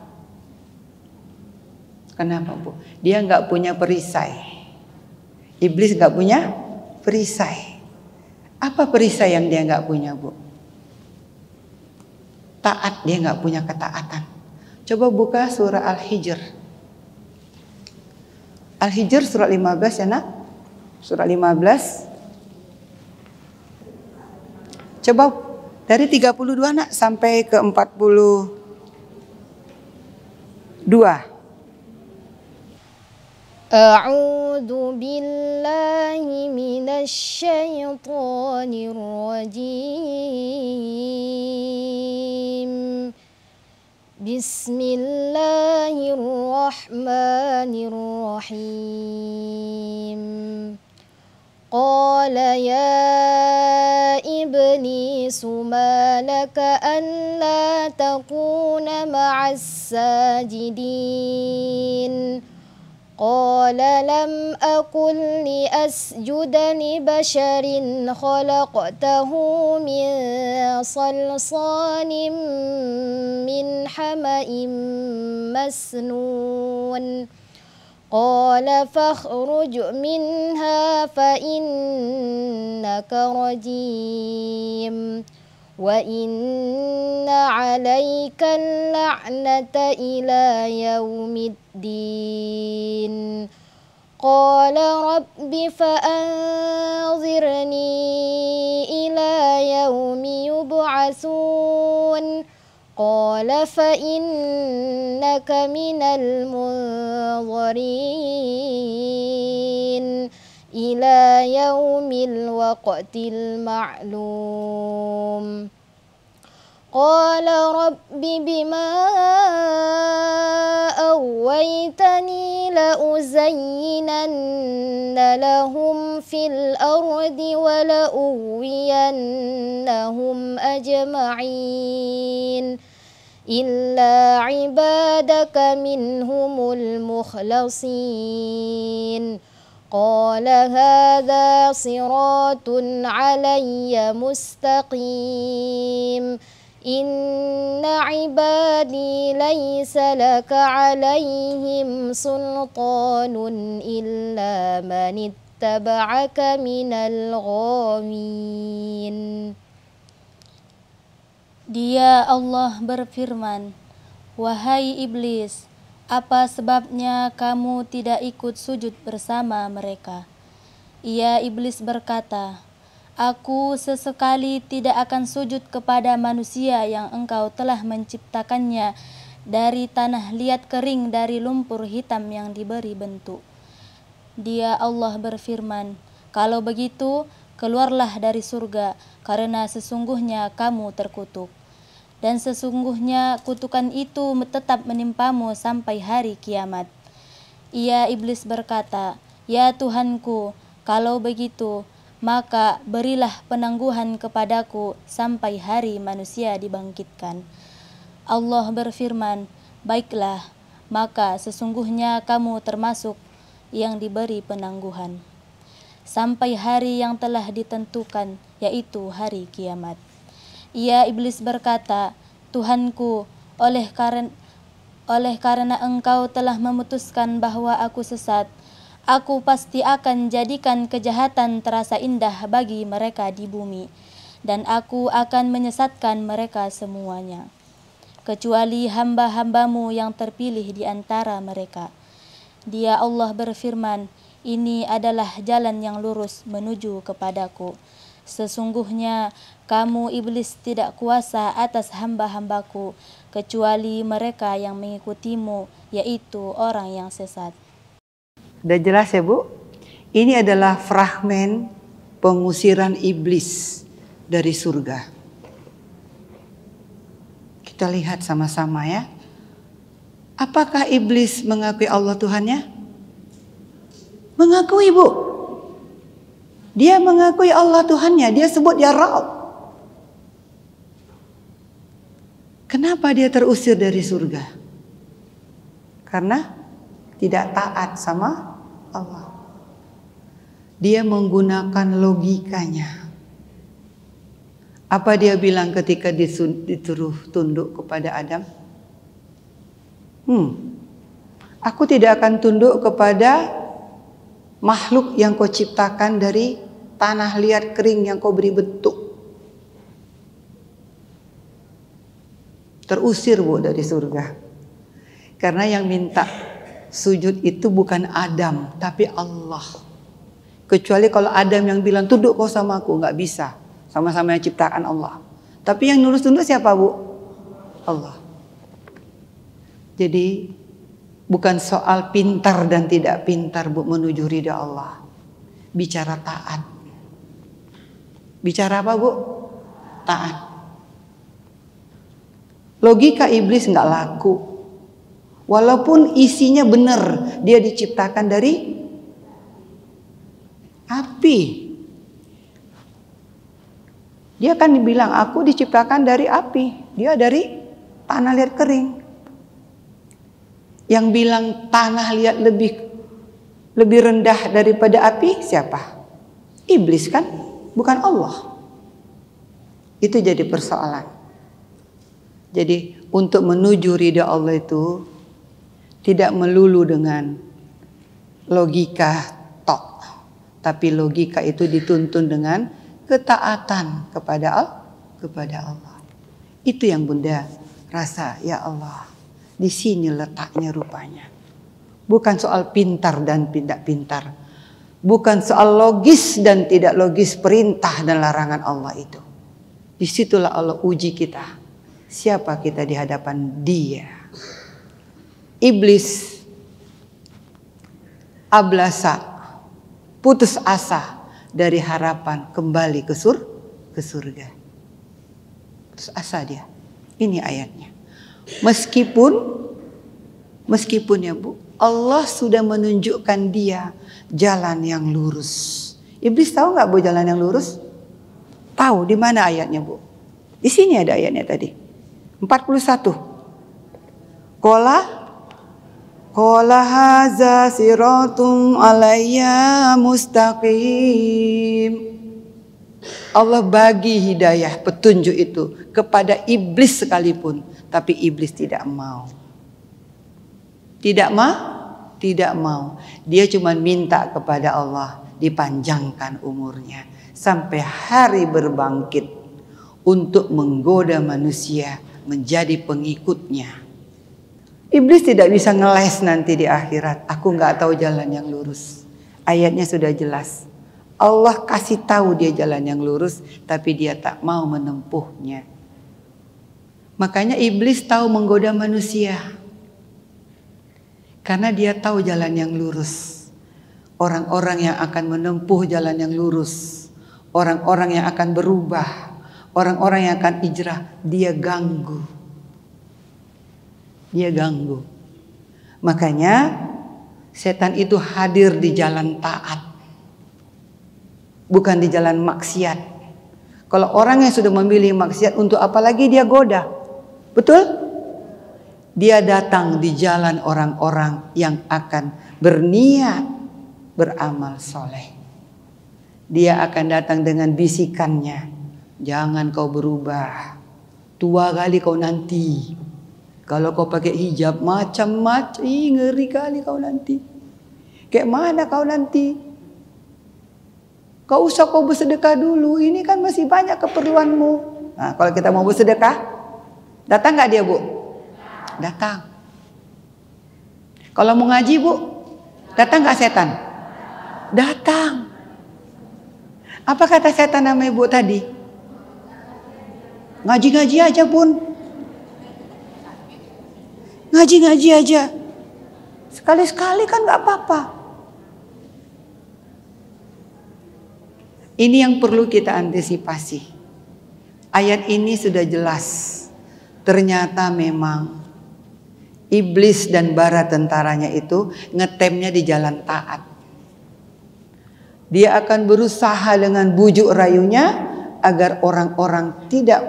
Kenapa Bu? Dia nggak punya perisai. Iblis nggak punya perisai. Apa perisai yang dia nggak punya Bu? Taat, dia nggak punya ketaatan. Coba buka surah Al-Hijr. Al-Hijr surah 15 ya nak? Surah 15. Coba dari 32 nak sampai ke 42. A'udzu billahi minasy syaithanir rajim. Bismillahirrahmanirrahim. Qala ya iblisu ma laka an la takuna ma'as sajidin. Qala lam akul li asjuda li basharin khalaqtahu min salsalin min hama'in masnun. Qala fakhruj minha fa innaka rajim. وإن عليك اللعنة إلى يوم الدين قال رب فأنظرني إلى يوم يبعثون قال فإنك من المنظرين إلى يوم الوقت المعلوم قال رب بما أغويتني لأزينن لهم في الأرض ولأغوينهم أجمعين إلا عبادك منهم المخلصين قال هذا صراط علي مستقيم إن عبادي ليس لك عليهم سلطان إلا من اتبعك من الغاوين. Dia Allah berfirman, "Wahai iblis, apa sebabnya kamu tidak ikut sujud bersama mereka?" Ia iblis berkata, "Aku sesekali tidak akan sujud kepada manusia yang engkau telah menciptakannya dari tanah liat kering dari lumpur hitam yang diberi bentuk." Dia Allah berfirman, "Kalau begitu, keluarlah dari surga, karena sesungguhnya kamu terkutuk. Dan sesungguhnya kutukan itu tetap menimpamu sampai hari kiamat." Ia iblis berkata, "Ya Tuhanku, kalau begitu, maka berilah penangguhan kepadaku sampai hari manusia dibangkitkan." Allah berfirman, "Baiklah, maka sesungguhnya kamu termasuk yang diberi penangguhan sampai hari yang telah ditentukan, yaitu hari kiamat." Ia iblis berkata, "Tuhanku, oleh karena engkau telah memutuskan bahwa aku sesat, aku pasti akan jadikan kejahatan terasa indah bagi mereka di bumi, dan aku akan menyesatkan mereka semuanya, kecuali hamba-hambamu yang terpilih di antara mereka." Dia Allah berfirman, "Ini adalah jalan yang lurus menuju kepadaku. Sesungguhnya kamu iblis tidak kuasa atas hamba-hambaku, kecuali mereka yang mengikutimu, yaitu orang yang sesat." Udah jelas ya Bu? Ini adalah fragmen pengusiran iblis dari surga. Kita lihat sama-sama ya. Apakah iblis mengakui Allah Tuhannya? Mengakui Bu. Dia mengakui Allah Tuhannya, dia sebut dia Rabb. Kenapa dia terusir dari surga? Karena tidak taat sama Allah. Dia menggunakan logikanya. Apa dia bilang ketika disuruh tunduk kepada Adam? Aku tidak akan tunduk kepada makhluk yang kau ciptakan dari tanah liat kering yang kau beri bentuk. Terusir Bu dari surga. Karena yang minta sujud itu bukan Adam, tapi Allah. Kecuali kalau Adam yang bilang tunduk kau sama aku, nggak bisa. Sama-sama yang ciptakan Allah. Tapi yang nurus tunduk siapa Bu? Allah. Jadi bukan soal pintar dan tidak pintar Bu menuju ridha Allah. Bicara taat. Bicara apa Bu? Taat. Logika iblis nggak laku. Walaupun isinya benar, dia diciptakan dari api. Dia kan dibilang aku diciptakan dari api. Dia dari tanah liat kering. Yang bilang tanah liat lebih rendah daripada api siapa? Iblis kan, bukan Allah. Itu jadi persoalan. Jadi untuk menuju ridha Allah itu tidak melulu dengan logika tok, tapi logika itu dituntun dengan ketaatan kepada kepada Allah. Itu yang Bunda rasa, ya Allah, di sini letaknya rupanya. Bukan soal pintar dan tidak pintar. Bukan soal logis dan tidak logis perintah dan larangan Allah itu. Disitulah Allah uji kita. Siapa kita di hadapan Dia. Iblis ablasa, putus asa dari harapan kembali ke surga. Putus asa dia. Ini ayatnya. Meskipun ya Bu, Allah sudah menunjukkan dia jalan yang lurus. Iblis tahu nggak Bu jalan yang lurus? Tahu. Di mana ayatnya Bu? Di sini ada ayatnya tadi. 41. Qala haza siratum alayya mustaqim. Allah bagi hidayah, petunjuk itu kepada iblis sekalipun, tapi iblis tidak mau. Tidak mau. Dia cuma minta kepada Allah dipanjangkan umurnya sampai hari berbangkit untuk menggoda manusia menjadi pengikutnya. Iblis tidak bisa ngeles nanti di akhirat. Aku nggak tahu jalan yang lurus. Ayatnya sudah jelas. Allah kasih tahu dia jalan yang lurus, tapi dia tak mau menempuhnya. Makanya iblis tahu menggoda manusia. Karena dia tahu jalan yang lurus. Orang-orang yang akan menempuh jalan yang lurus. Orang-orang yang akan berubah. Orang-orang yang akan hijrah, dia ganggu. Dia ganggu. Makanya setan itu hadir di jalan taat. Bukan di jalan maksiat. Kalau orang yang sudah memilih maksiat, untuk apa lagi dia goda? Betul? Dia datang di jalan orang-orang yang akan berniat beramal soleh. Dia akan datang dengan bisikannya. Jangan kau berubah. Tua kali kau nanti. Kalau kau pakai hijab macam-macam, ngeri kali kau nanti. Kayak mana kau nanti? Kau usah kau bersedekah dulu. Ini kan masih banyak keperluanmu. Nah, kalau kita mau bersedekah, datang nggak dia Bu? Datang. Kalau mau ngaji Bu, datang nggak setan? Datang. Apa kata setan nama Ibu tadi? Ngaji-ngaji aja Bun. Ngaji-ngaji aja. Sekali-sekali kan nggak apa-apa. Ini yang perlu kita antisipasi. Ayat ini sudah jelas. Ternyata memang iblis dan bara tentaranya itu ngetemnya di jalan taat. Dia akan berusaha dengan bujuk rayunya agar orang-orang tidak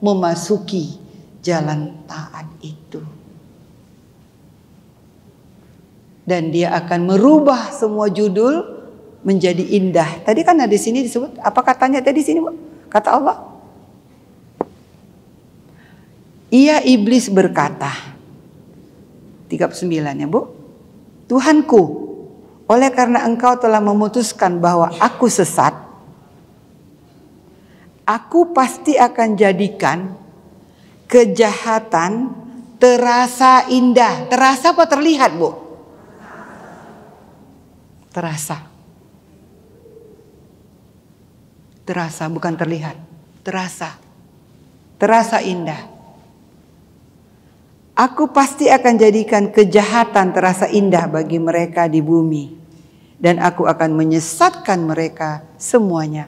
memasuki jalan taat itu. Dan dia akan merubah semua judul menjadi indah. Tadi kan ada di sini disebut, apa katanya tadi sini Bu? Kata Allah. Ia iblis berkata, 39 ya Bu. Tuhanku, oleh karena engkau telah memutuskan bahwa aku sesat, aku pasti akan jadikan kejahatan terasa indah. Terasa apa terlihat Bu? Terasa. Terasa, bukan terlihat. Terasa. Terasa indah. Aku pasti akan jadikan kejahatan terasa indah bagi mereka di bumi. Dan aku akan menyesatkan mereka semuanya.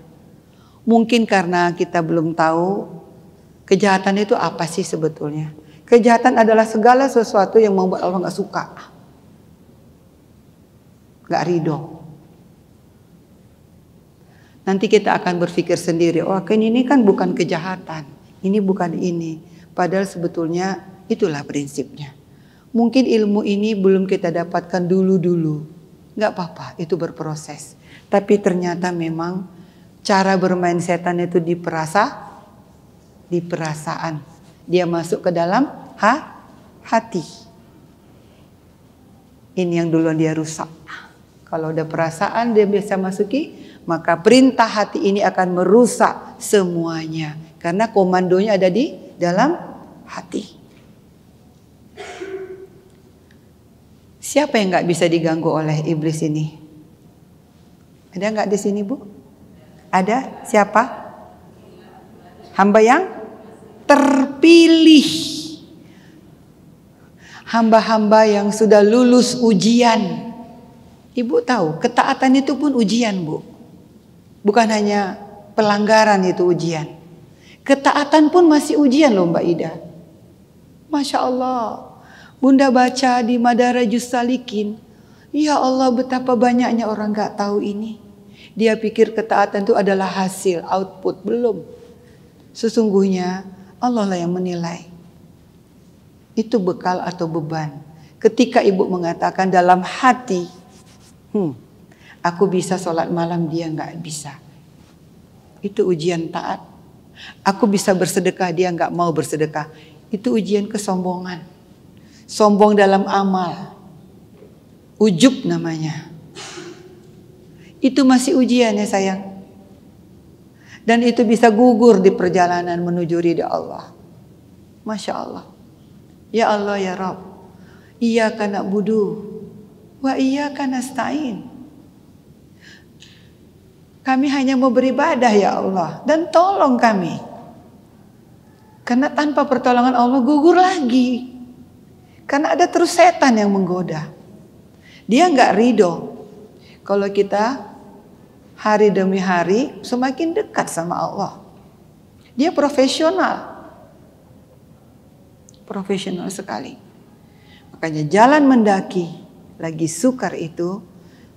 Mungkin karena kita belum tahu kejahatan itu apa sih sebetulnya. Kejahatan adalah segala sesuatu yang membuat Allah gak suka. Gak ridho. Nanti kita akan berpikir sendiri, oh ini kan bukan kejahatan, ini bukan ini. Padahal sebetulnya itulah prinsipnya. Mungkin ilmu ini belum kita dapatkan dulu-dulu. Gak apa-apa, itu berproses. Tapi ternyata memang cara bermain setan itu di perasaan. Dia masuk ke dalam hati. Ini yang duluan dia rusak. Kalau ada perasaan dia bisa masuki, maka perintah hati ini akan merusak semuanya. Karena komandonya ada di dalam hati. Siapa yang nggak bisa diganggu oleh iblis ini? Ada nggak di sini, Bu? Ada? Siapa? Hamba yang terpilih. Hamba-hamba yang sudah lulus ujian. Ibu tahu, ketaatan itu pun ujian, Bu. Bukan hanya pelanggaran itu ujian. Ketaatan pun masih ujian loh Mbak Ida. Masya Allah. Bunda baca di Madarajus Salikin. Ya Allah, betapa banyaknya orang gak tahu ini. Dia pikir ketaatan itu adalah hasil, output. Belum. Sesungguhnya Allah lah yang menilai. Itu bekal atau beban. Ketika ibu mengatakan dalam hati, aku bisa sholat malam, dia gak bisa. Itu ujian taat. Aku bisa bersedekah, dia nggak mau bersedekah. Itu ujian kesombongan. Sombong dalam amal. Ujub namanya. Itu masih ujian ya sayang. Dan itu bisa gugur di perjalanan menuju ridha Allah. Masya Allah. Ya Allah ya Rabb. Iyyaka na'budu wa iyyaka nasta'in. Kami hanya mau beribadah ya Allah. Dan tolong kami. Karena tanpa pertolongan Allah gugur lagi. Karena ada terus setan yang menggoda. Dia nggak ridho. Kalau kita hari demi hari semakin dekat sama Allah. Dia profesional. Profesional sekali. Makanya jalan mendaki lagi sukar itu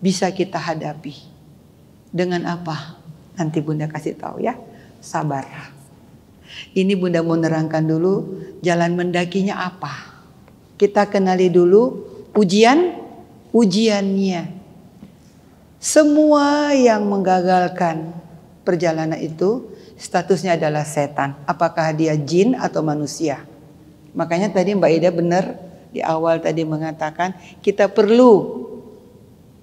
bisa kita hadapi. Dengan apa? Nanti Bunda kasih tahu ya. Sabar. Ini Bunda mau nerangkan dulu jalan mendakinya apa. Kita kenali dulu ujiannya. Semua yang menggagalkan perjalanan itu statusnya adalah setan. Apakah dia jin atau manusia? Makanya tadi Mbak Ida benar di awal tadi mengatakan kita perlu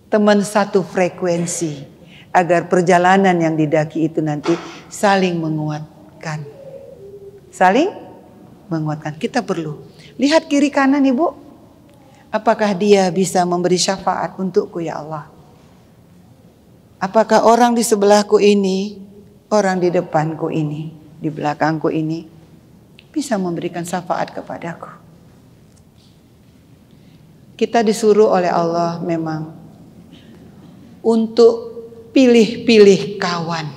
teman satu frekuensi. Agar perjalanan yang didaki itu nanti saling menguatkan. Saling menguatkan. Kita perlu. Lihat kiri kanan Ibu. Apakah dia bisa memberi syafaat untukku ya Allah? Apakah orang di sebelahku ini, orang di depanku ini, di belakangku ini, bisa memberikan syafaat kepadaku? Kita disuruh oleh Allah memang untuk pilih-pilih kawan.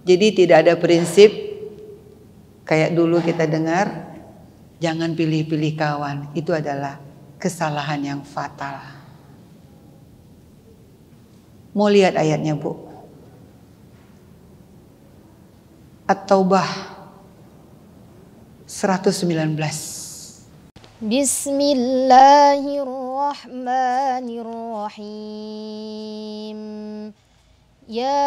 Jadi tidak ada prinsip kayak dulu kita dengar, jangan pilih-pilih kawan. Itu adalah kesalahan yang fatal. Mau lihat ayatnya Bu? At-Taubah 119. Bismillahirrahmanirrahim. Ya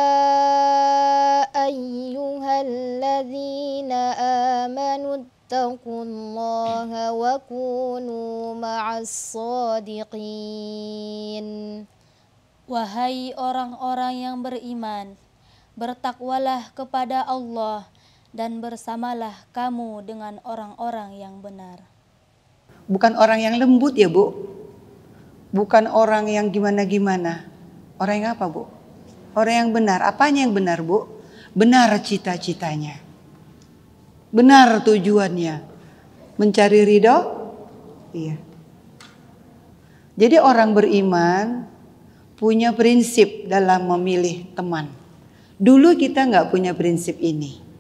ayyuhalladzina amanu ittaqullaha wa kunu ma'as shadiqin. Wahai orang-orang yang beriman, bertakwalah kepada Allah dan bersamalah kamu dengan orang-orang yang benar. Bukan orang yang lembut ya Bu. Bukan orang yang gimana-gimana. Orang yang apa Bu? Orang yang benar. Apanya yang benar Bu? Benar cita-citanya. Benar tujuannya. Mencari ridho? Iya. Jadi orang beriman punya prinsip dalam memilih teman. Dulu kita nggak punya prinsip ini.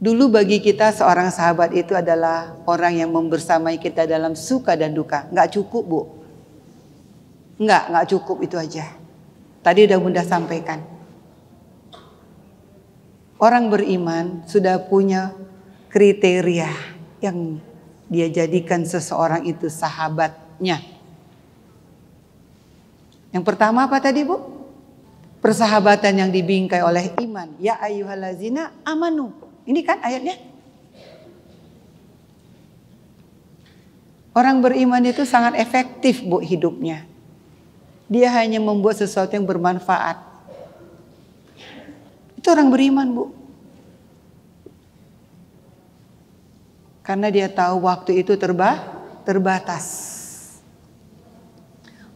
Dulu bagi kita seorang sahabat itu adalah orang yang membersamai kita dalam suka dan duka. Nggak cukup Bu. Nggak cukup itu aja. Tadi udah Bunda sampaikan. Orang beriman sudah punya kriteria yang dia jadikan seseorang itu sahabatnya. Yang pertama apa tadi Bu? Persahabatan yang dibingkai oleh iman. Ya ayyuhallazina amanu. Ini kan ayatnya. Orang beriman itu sangat efektif Bu hidupnya. Dia hanya membuat sesuatu yang bermanfaat. Itu orang beriman Bu. Karena dia tahu waktu itu terbatas.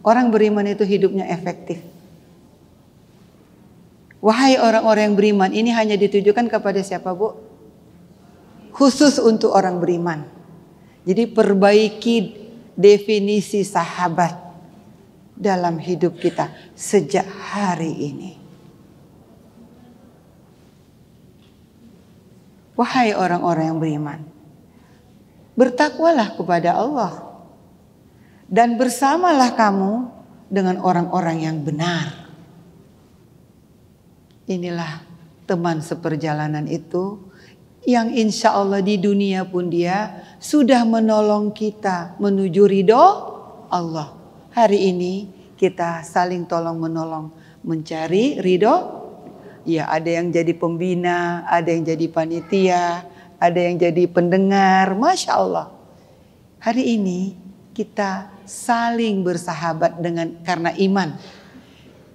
Orang beriman itu hidupnya efektif. Wahai orang-orang yang beriman, ini hanya ditujukan kepada siapa, Bu? Khusus untuk orang beriman. Jadi perbaiki definisi sahabat dalam hidup kita sejak hari ini. Wahai orang-orang yang beriman, bertakwalah kepada Allah dan bersamalah kamu dengan orang-orang yang benar. Inilah teman seperjalanan itu yang insya Allah di dunia pun dia sudah menolong kita menuju ridho Allah. Hari ini kita saling tolong menolong mencari ridho. Ya, ada yang jadi pembina, ada yang jadi panitia, ada yang jadi pendengar. Masya Allah. Hari ini kita saling bersahabat karena iman.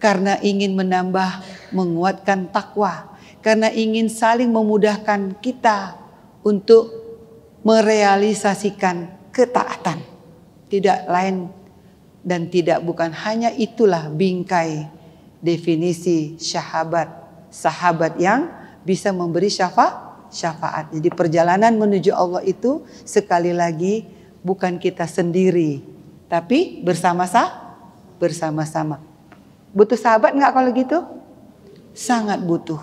Karena ingin menambah, menguatkan takwa. Karena ingin saling memudahkan kita untuk merealisasikan ketaatan. Tidak lain dan tidak bukan hanya itulah bingkai definisi sahabat yang bisa memberi syafaat. Jadi perjalanan menuju Allah itu sekali lagi bukan kita sendiri, tapi bersama-sama. Butuh sahabat nggak kalau gitu? Sangat butuh.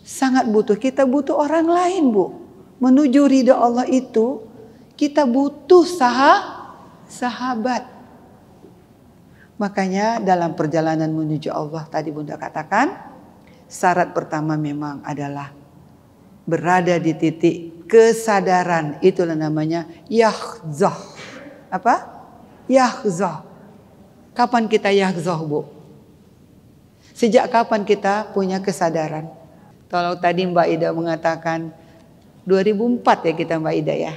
Sangat butuh. Kita butuh orang lain, Bu. Menuju ridha Allah itu kita butuh sahabat. Makanya dalam perjalanan menuju Allah tadi Bunda katakan, syarat pertama memang adalah berada di titik kesadaran. Itulah namanya yahzah. Apa? Yahzah. Kapan kita yahzah, Bu? Sejak kapan kita punya kesadaran? Kalau tadi Mbak Ida mengatakan 2004 ya kita Mbak Ida ya.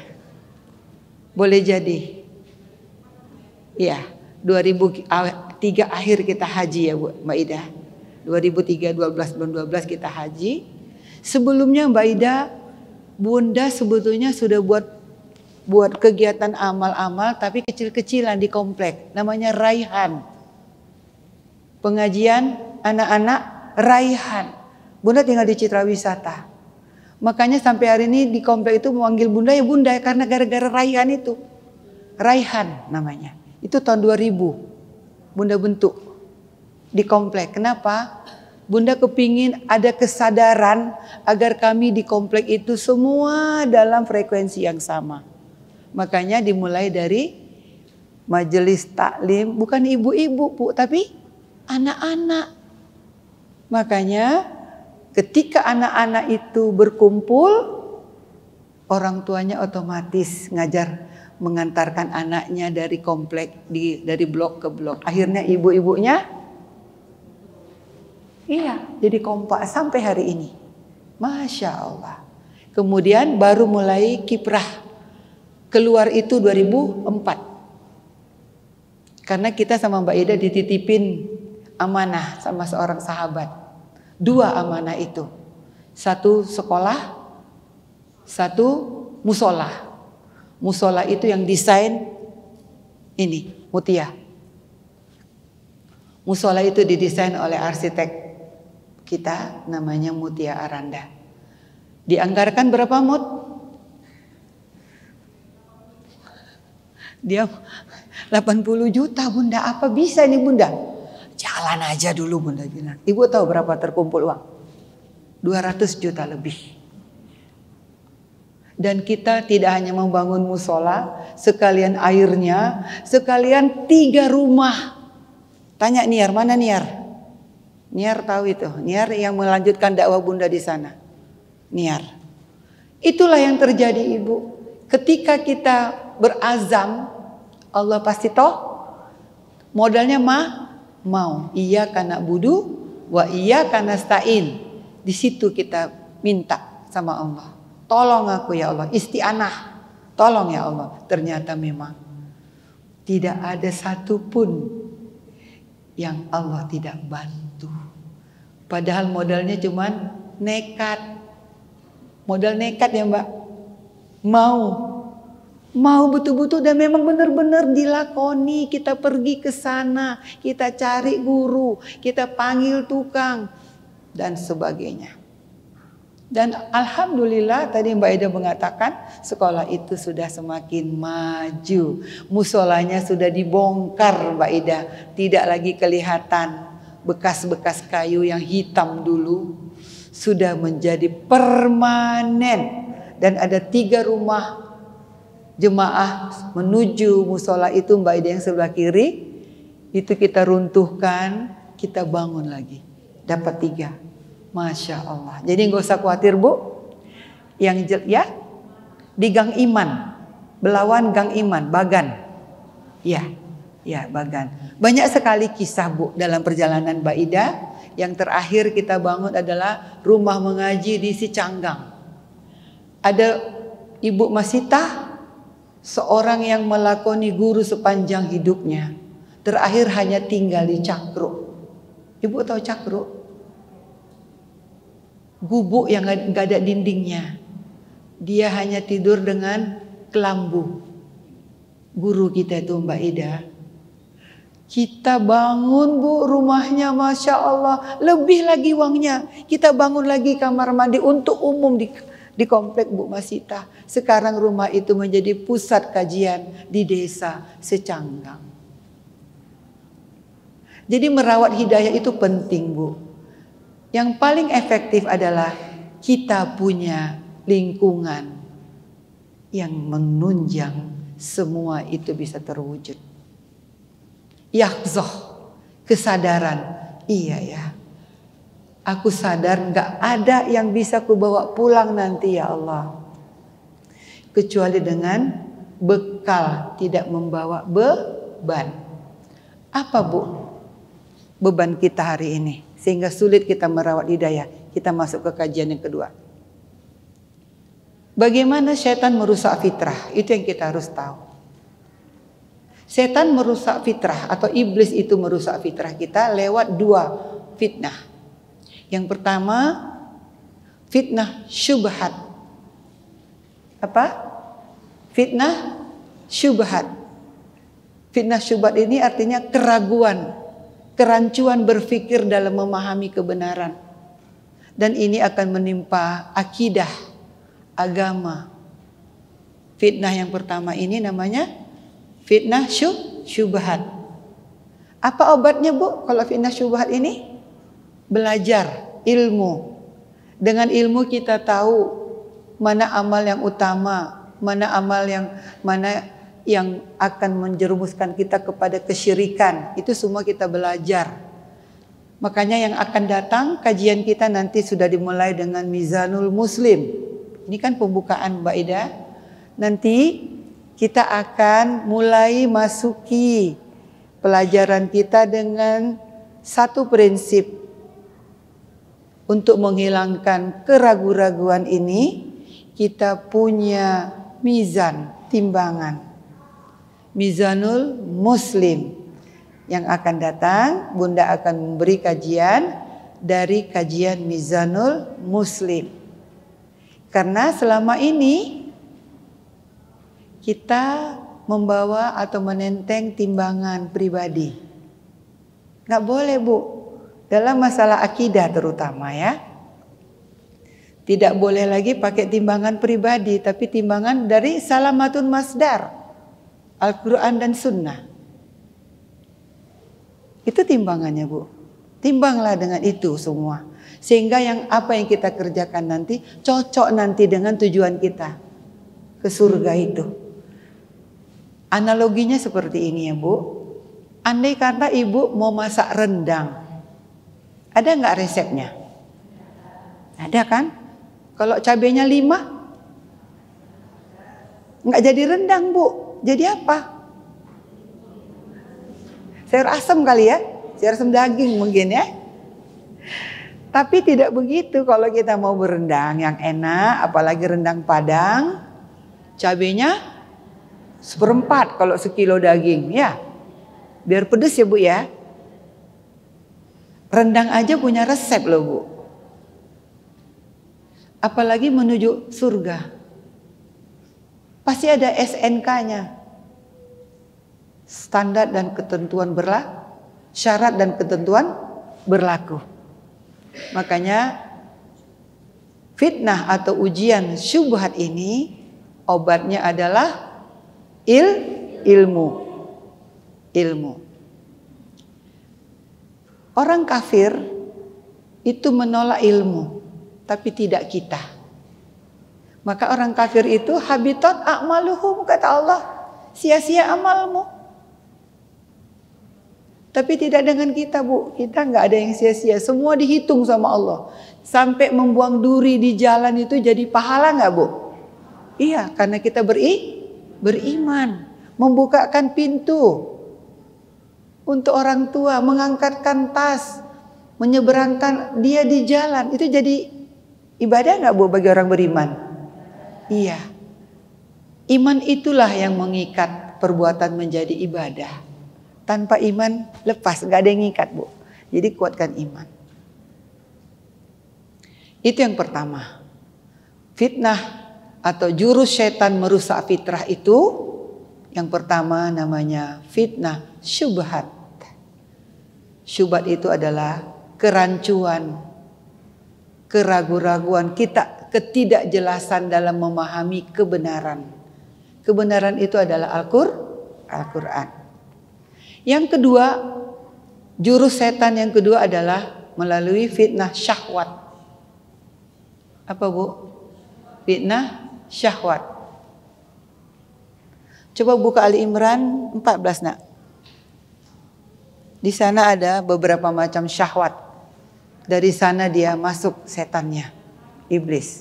Boleh jadi. Iya, 2003 akhir kita haji ya Bu, Mbak Ida. 2003, 12 kita haji. Sebelumnya Mbak Ida, Bunda sebetulnya sudah buat kegiatan amal-amal tapi kecil-kecilan di komplek. Namanya Raihan. Pengajian anak-anak Raihan. Bunda tinggal di Citra Wisata. Makanya sampai hari ini di komplek itu memanggil Bunda ya Bunda karena gara-gara Raihan itu. Raihan namanya. Itu tahun 2000. Bunda bentuk di komplek. Kenapa? Bunda kepingin ada kesadaran agar kami di komplek itu semua dalam frekuensi yang sama. Makanya dimulai dari majelis taklim, bukan ibu-ibu Bu, tapi anak-anak. Makanya ketika anak-anak itu berkumpul, orang tuanya otomatis ngajar mengantarkan anaknya dari komplek, dari blok ke blok. Akhirnya ibu-ibunya jadi kompak sampai hari ini. Masya Allah. Kemudian baru mulai kiprah. Keluar itu 2004. Karena kita sama Mbak Ida dititipin amanah sama seorang sahabat. 2 amanah itu. 1 sekolah, 1 musola. Musola itu yang desain ini, Mutia. Musola itu didesain oleh arsitek kita namanya Mutia Aranda. Dianggarkan berapa Mut? Dia 80 juta Bunda. Apa bisa nih Bunda? Jalan aja dulu Bunda bilang. Ibu tahu berapa terkumpul uang? 200 juta lebih. Dan kita tidak hanya membangun musola, sekalian airnya, sekalian 3 rumah. Tanya Niar, mana Niar? Niar tahu itu. Niar yang melanjutkan dakwah Bunda di sana. Niar. Itulah yang terjadi Ibu. Ketika kita berazam, Allah pasti toh modalnya mau. Iya karena budu, wa iya karena stain. Di situ kita minta sama Allah. Tolong aku ya Allah, isti'anah. Tolong ya Allah. Ternyata memang tidak ada satupun yang Allah tidak bantu. Padahal modalnya cuman nekat. Modal nekat ya Mbak. Mau betul-betul dan memang benar-benar dilakoni. Kita pergi ke sana, kita cari guru, kita panggil tukang dan sebagainya. Dan alhamdulillah tadi Mbak Ida mengatakan sekolah itu sudah semakin maju. Musolanya sudah dibongkar Mbak Ida. Tidak lagi kelihatan bekas-bekas kayu yang hitam dulu. Sudah menjadi permanen. Dan ada 3 rumah jemaah menuju musola itu Mbak Ida yang sebelah kiri. Itu kita runtuhkan, kita bangun lagi. Dapat 3. Masya Allah. Jadi nggak usah khawatir Bu. Yang ya di Gang Iman, Belawan Gang Iman, Bagan. Ya, Bagan. Banyak sekali kisah Bu dalam perjalanan Mbak Ida. Yang terakhir kita bangun adalah rumah mengaji di Sicanggang. Ada Ibu Masita, seorang yang melakoni guru sepanjang hidupnya. Terakhir hanya tinggal di Cakro. Ibu tahu Cakro? Gubuk yang gak ada dindingnya. Dia hanya tidur dengan kelambu. Guru kita itu Mbak Ida. Kita bangun Bu rumahnya, Masya Allah. Lebih lagi uangnya. Kita bangun lagi kamar mandi untuk umum di komplek Bu Masita. Sekarang rumah itu menjadi pusat kajian di desa Secanggang. Jadi merawat hidayah itu penting Bu. Yang paling efektif adalah kita punya lingkungan yang menunjang semua itu bisa terwujud. Yaqzoh, kesadaran. Iya ya. Aku sadar gak ada yang bisa kubawa pulang nanti ya Allah. Kecuali dengan bekal, tidak membawa beban. Apa Bu beban kita hari ini? Sehingga sulit kita merawat hidayah. Kita masuk ke kajian yang kedua. Bagaimana setan merusak fitrah? Itu yang kita harus tahu. Setan merusak fitrah atau iblis itu merusak fitrah kita lewat 2 fitnah. Yang pertama, fitnah syubhat. Apa? Fitnah syubhat. Fitnah syubhat ini artinya keraguan, kerancuan berpikir dalam memahami kebenaran. Dan ini akan menimpa akidah, agama. Fitnah yang pertama ini namanya fitnah syubhat. Apa obatnya Bu kalau fitnah syubhat ini? Belajar ilmu. Dengan ilmu kita tahu mana amal yang utama, mana amal yang akan menjerumuskan kita kepada kesyirikan. Itu semua kita belajar. Makanya yang akan datang kajian kita nanti sudah dimulai dengan Mizanul Muslim. Ini kan pembukaan Mbak Ida. Nanti kita akan mulai masuki pelajaran kita dengan 1 prinsip. Untuk menghilangkan keraguan-raguan ini, kita punya mizan, timbangan. Mizanul Muslim. Yang akan datang, Bunda akan memberi kajian dari kajian Mizanul Muslim. Karena selama ini kita membawa atau menenteng timbangan pribadi. Nggak boleh Bu. Dalam masalah akidah terutama ya. Tidak boleh lagi pakai timbangan pribadi. Tapi timbangan dari salamatun masdar. Al-Quran dan Sunnah. Itu timbangannya Bu. Timbanglah dengan itu semua. Sehingga apa yang kita kerjakan nanti cocok nanti dengan tujuan kita. Ke surga itu. Analoginya seperti ini ya Bu. Andai kata Ibu mau masak rendang. Ada nggak resepnya? Ada kan? Kalau cabenya 5, nggak jadi rendang Bu. Jadi apa? Sayur asam kali ya? Sayur asam daging mungkin ya? Tapi tidak begitu kalau kita mau berendang yang enak, apalagi rendang Padang, cabenya 1/4 kalau sekilo daging ya. Biar pedes ya Bu ya. Rendang aja punya resep loh Bu. Apalagi menuju surga. Pasti ada SNK-nya. Standar dan ketentuan syarat dan ketentuan berlaku. Makanya fitnah atau ujian syubhat ini obatnya adalah ilmu. Orang kafir itu menolak ilmu, tapi tidak kita. Maka orang kafir itu habitat a'maluhum, kata Allah, sia-sia amalmu. Tapi tidak dengan kita, Bu. Kita nggak ada yang sia-sia. Semua dihitung sama Allah. Sampai membuang duri di jalan itu jadi pahala nggak, Bu? Iya, karena kita beriman. Membukakan pintu untuk orang tua, mengangkatkan tas, menyeberangkan dia di jalan. Itu jadi ibadah nggak, Bu, bagi orang beriman? Iya. Iman itulah yang mengikat perbuatan menjadi ibadah. Tanpa iman lepas, gak ada yang ngikat, Bu. Jadi kuatkan iman. Itu yang pertama. Fitnah atau jurus syaitan merusak fitrah itu, yang pertama namanya fitnah syubhat. Syubhat itu adalah kerancuan, keraguan-raguan kita, ketidakjelasan dalam memahami kebenaran. Kebenaran itu adalah Al-Quran. Yang kedua, jurus setan yang kedua adalah melalui fitnah syahwat. Apa, Bu? Fitnah syahwat. Coba buka Ali Imran 14, Nak. Di sana ada beberapa macam syahwat. Dari sana dia masuk setannya, iblis.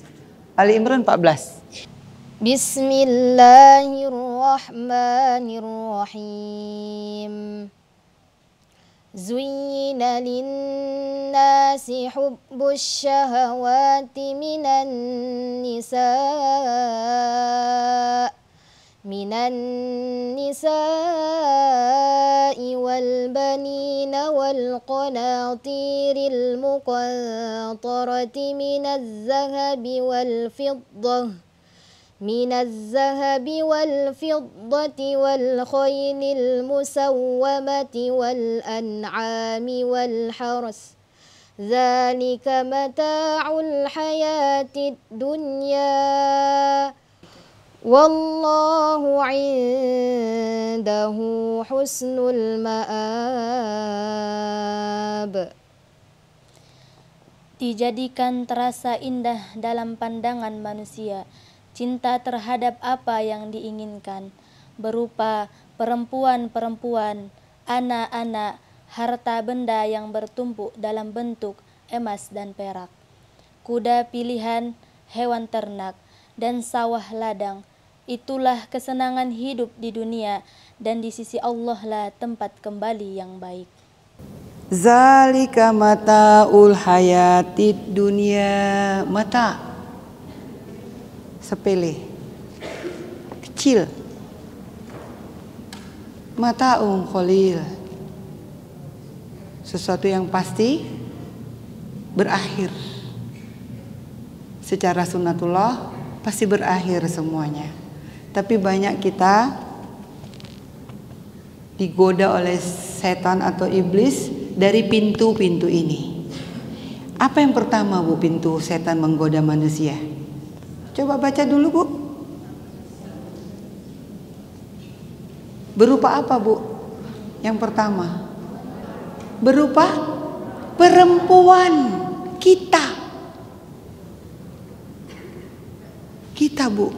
Ali Imran 14. Bismillahirrahmanirrahim. Zuyyina linnasi hubbus syahawati minan nisa'i wal banina wal qanatiril muqantarati minaz zahabi wal fiddah من الذهب والفضة والخيل المسومة والأنعام والحرث ذلك متاع الحياة الدنيا والله عنده حسن المآب. Dijadikan terasa indah dalam pandangan manusia cinta terhadap apa yang diinginkan, berupa perempuan-perempuan, anak-anak, harta benda yang bertumpuk dalam bentuk emas dan perak, kuda pilihan, hewan ternak, dan sawah ladang. Itulah kesenangan hidup di dunia, dan di sisi Allah lah tempat kembali yang baik. Zalika mata'ul hayatid dunia. Mata sepele, kecil. Mata'un qalil, sesuatu yang pasti berakhir. Secara sunnatullah pasti berakhir semuanya. Tapi banyak kita digoda oleh setan atau iblis dari pintu-pintu ini. Apa yang pertama, Bu, pintu setan menggoda manusia? Coba baca dulu, Bu. Berupa apa, Bu? Yang pertama, berupa perempuan kita. Kita, Bu.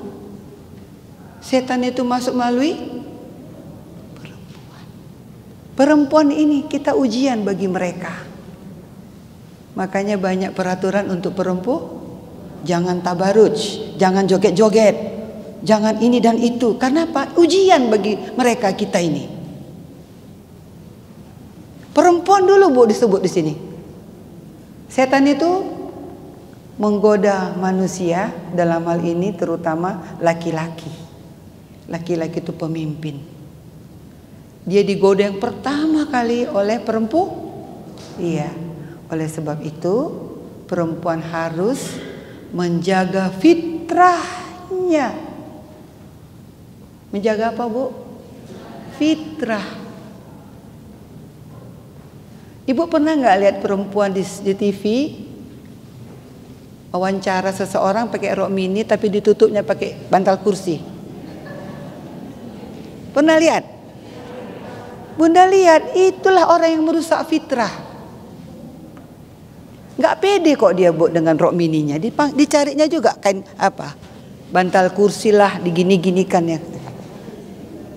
Setan itu masuk melalui perempuan. Perempuan ini kita ujian bagi mereka. Makanya banyak peraturan untuk perempuan. Jangan tabaruj, jangan joget-joget, jangan ini dan itu. Karena apa? Ujian bagi mereka kita ini. Perempuan dulu, Bu, disebut di sini. Setan itu menggoda manusia, dalam hal ini terutama laki-laki. Laki-laki itu pemimpin. Dia digoda yang pertama kali oleh perempuan. Iya. Oleh sebab itu perempuan harus menjaga fitrahnya. Menjaga apa, Bu? Fitrah. Ibu pernah nggak lihat perempuan di TV wawancara seseorang pakai rok mini tapi ditutupnya pakai bantal kursi? Pernah lihat? Bunda lihat, itulah orang yang merusak fitrah. Nggak pede kok dia, Bu, dengan rok mininya. Dicarinya juga kain apa? Bantal kursi lah, digini-ginikan ya.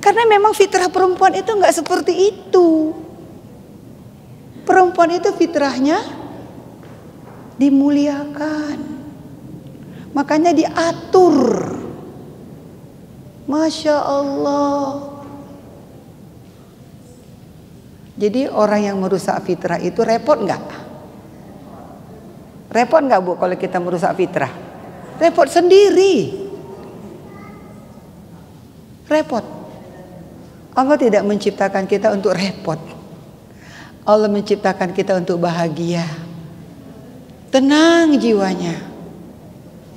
Karena memang fitrah perempuan itu nggak seperti itu. Perempuan itu fitrahnya dimuliakan. Makanya diatur. Masya Allah. Jadi orang yang merusak fitrah itu repot nggak? Repot nggak, Bu, kalau kita merusak fitrah? Repot sendiri. Repot. Allah tidak menciptakan kita untuk repot. Allah menciptakan kita untuk bahagia. Tenang jiwanya.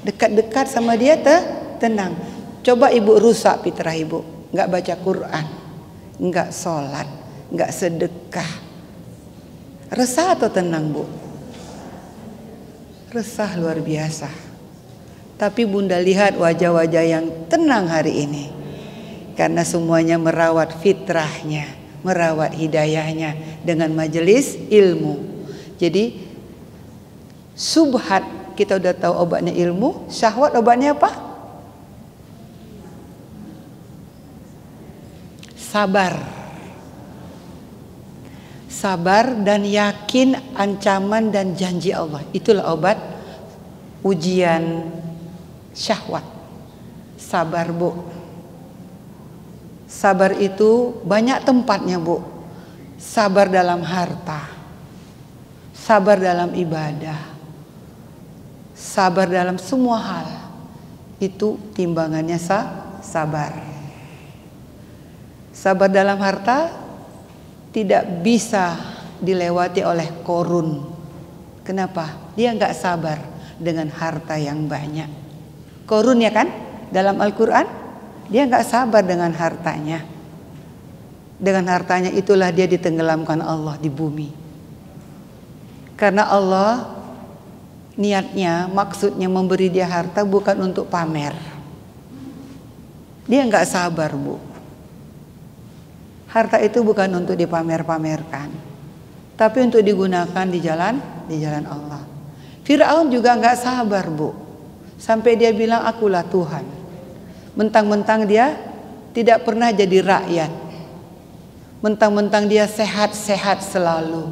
Dekat-dekat sama dia tenang. Coba ibu rusak fitrah ibu. Nggak baca Quran. Nggak sholat. Nggak sedekah. Resah atau tenang, Bu? Resah luar biasa. Tapi Bunda lihat wajah-wajah yang tenang hari ini. Karena semuanya merawat fitrahnya, merawat hidayahnya dengan majelis ilmu. Jadi subhat kita udah tahu obatnya ilmu, syahwat obatnya apa? Sabar. Sabar dan yakin ancaman dan janji Allah. Itulah obat ujian syahwat. Sabar, Bu. Sabar itu banyak tempatnya, Bu. Sabar dalam harta. Sabar dalam ibadah. Sabar dalam semua hal. Itu timbangannya sabar. Sabar dalam harta tidak bisa dilewati oleh korun. Kenapa? Dia nggak sabar dengan harta yang banyak. Korun ya kan? Dalam Al-Quran dia nggak sabar dengan hartanya. Dengan hartanya itulah dia ditenggelamkan Allah di bumi. Karena Allah niatnya, maksudnya memberi dia harta bukan untuk pamer. Dia nggak sabar, Bu. Harta itu bukan untuk dipamer-pamerkan, tapi untuk digunakan di jalan Allah. Firaun juga nggak sabar, Bu. Sampai dia bilang akulah Tuhan. Mentang-mentang dia tidak pernah jadi rakyat. Mentang-mentang dia sehat-sehat selalu.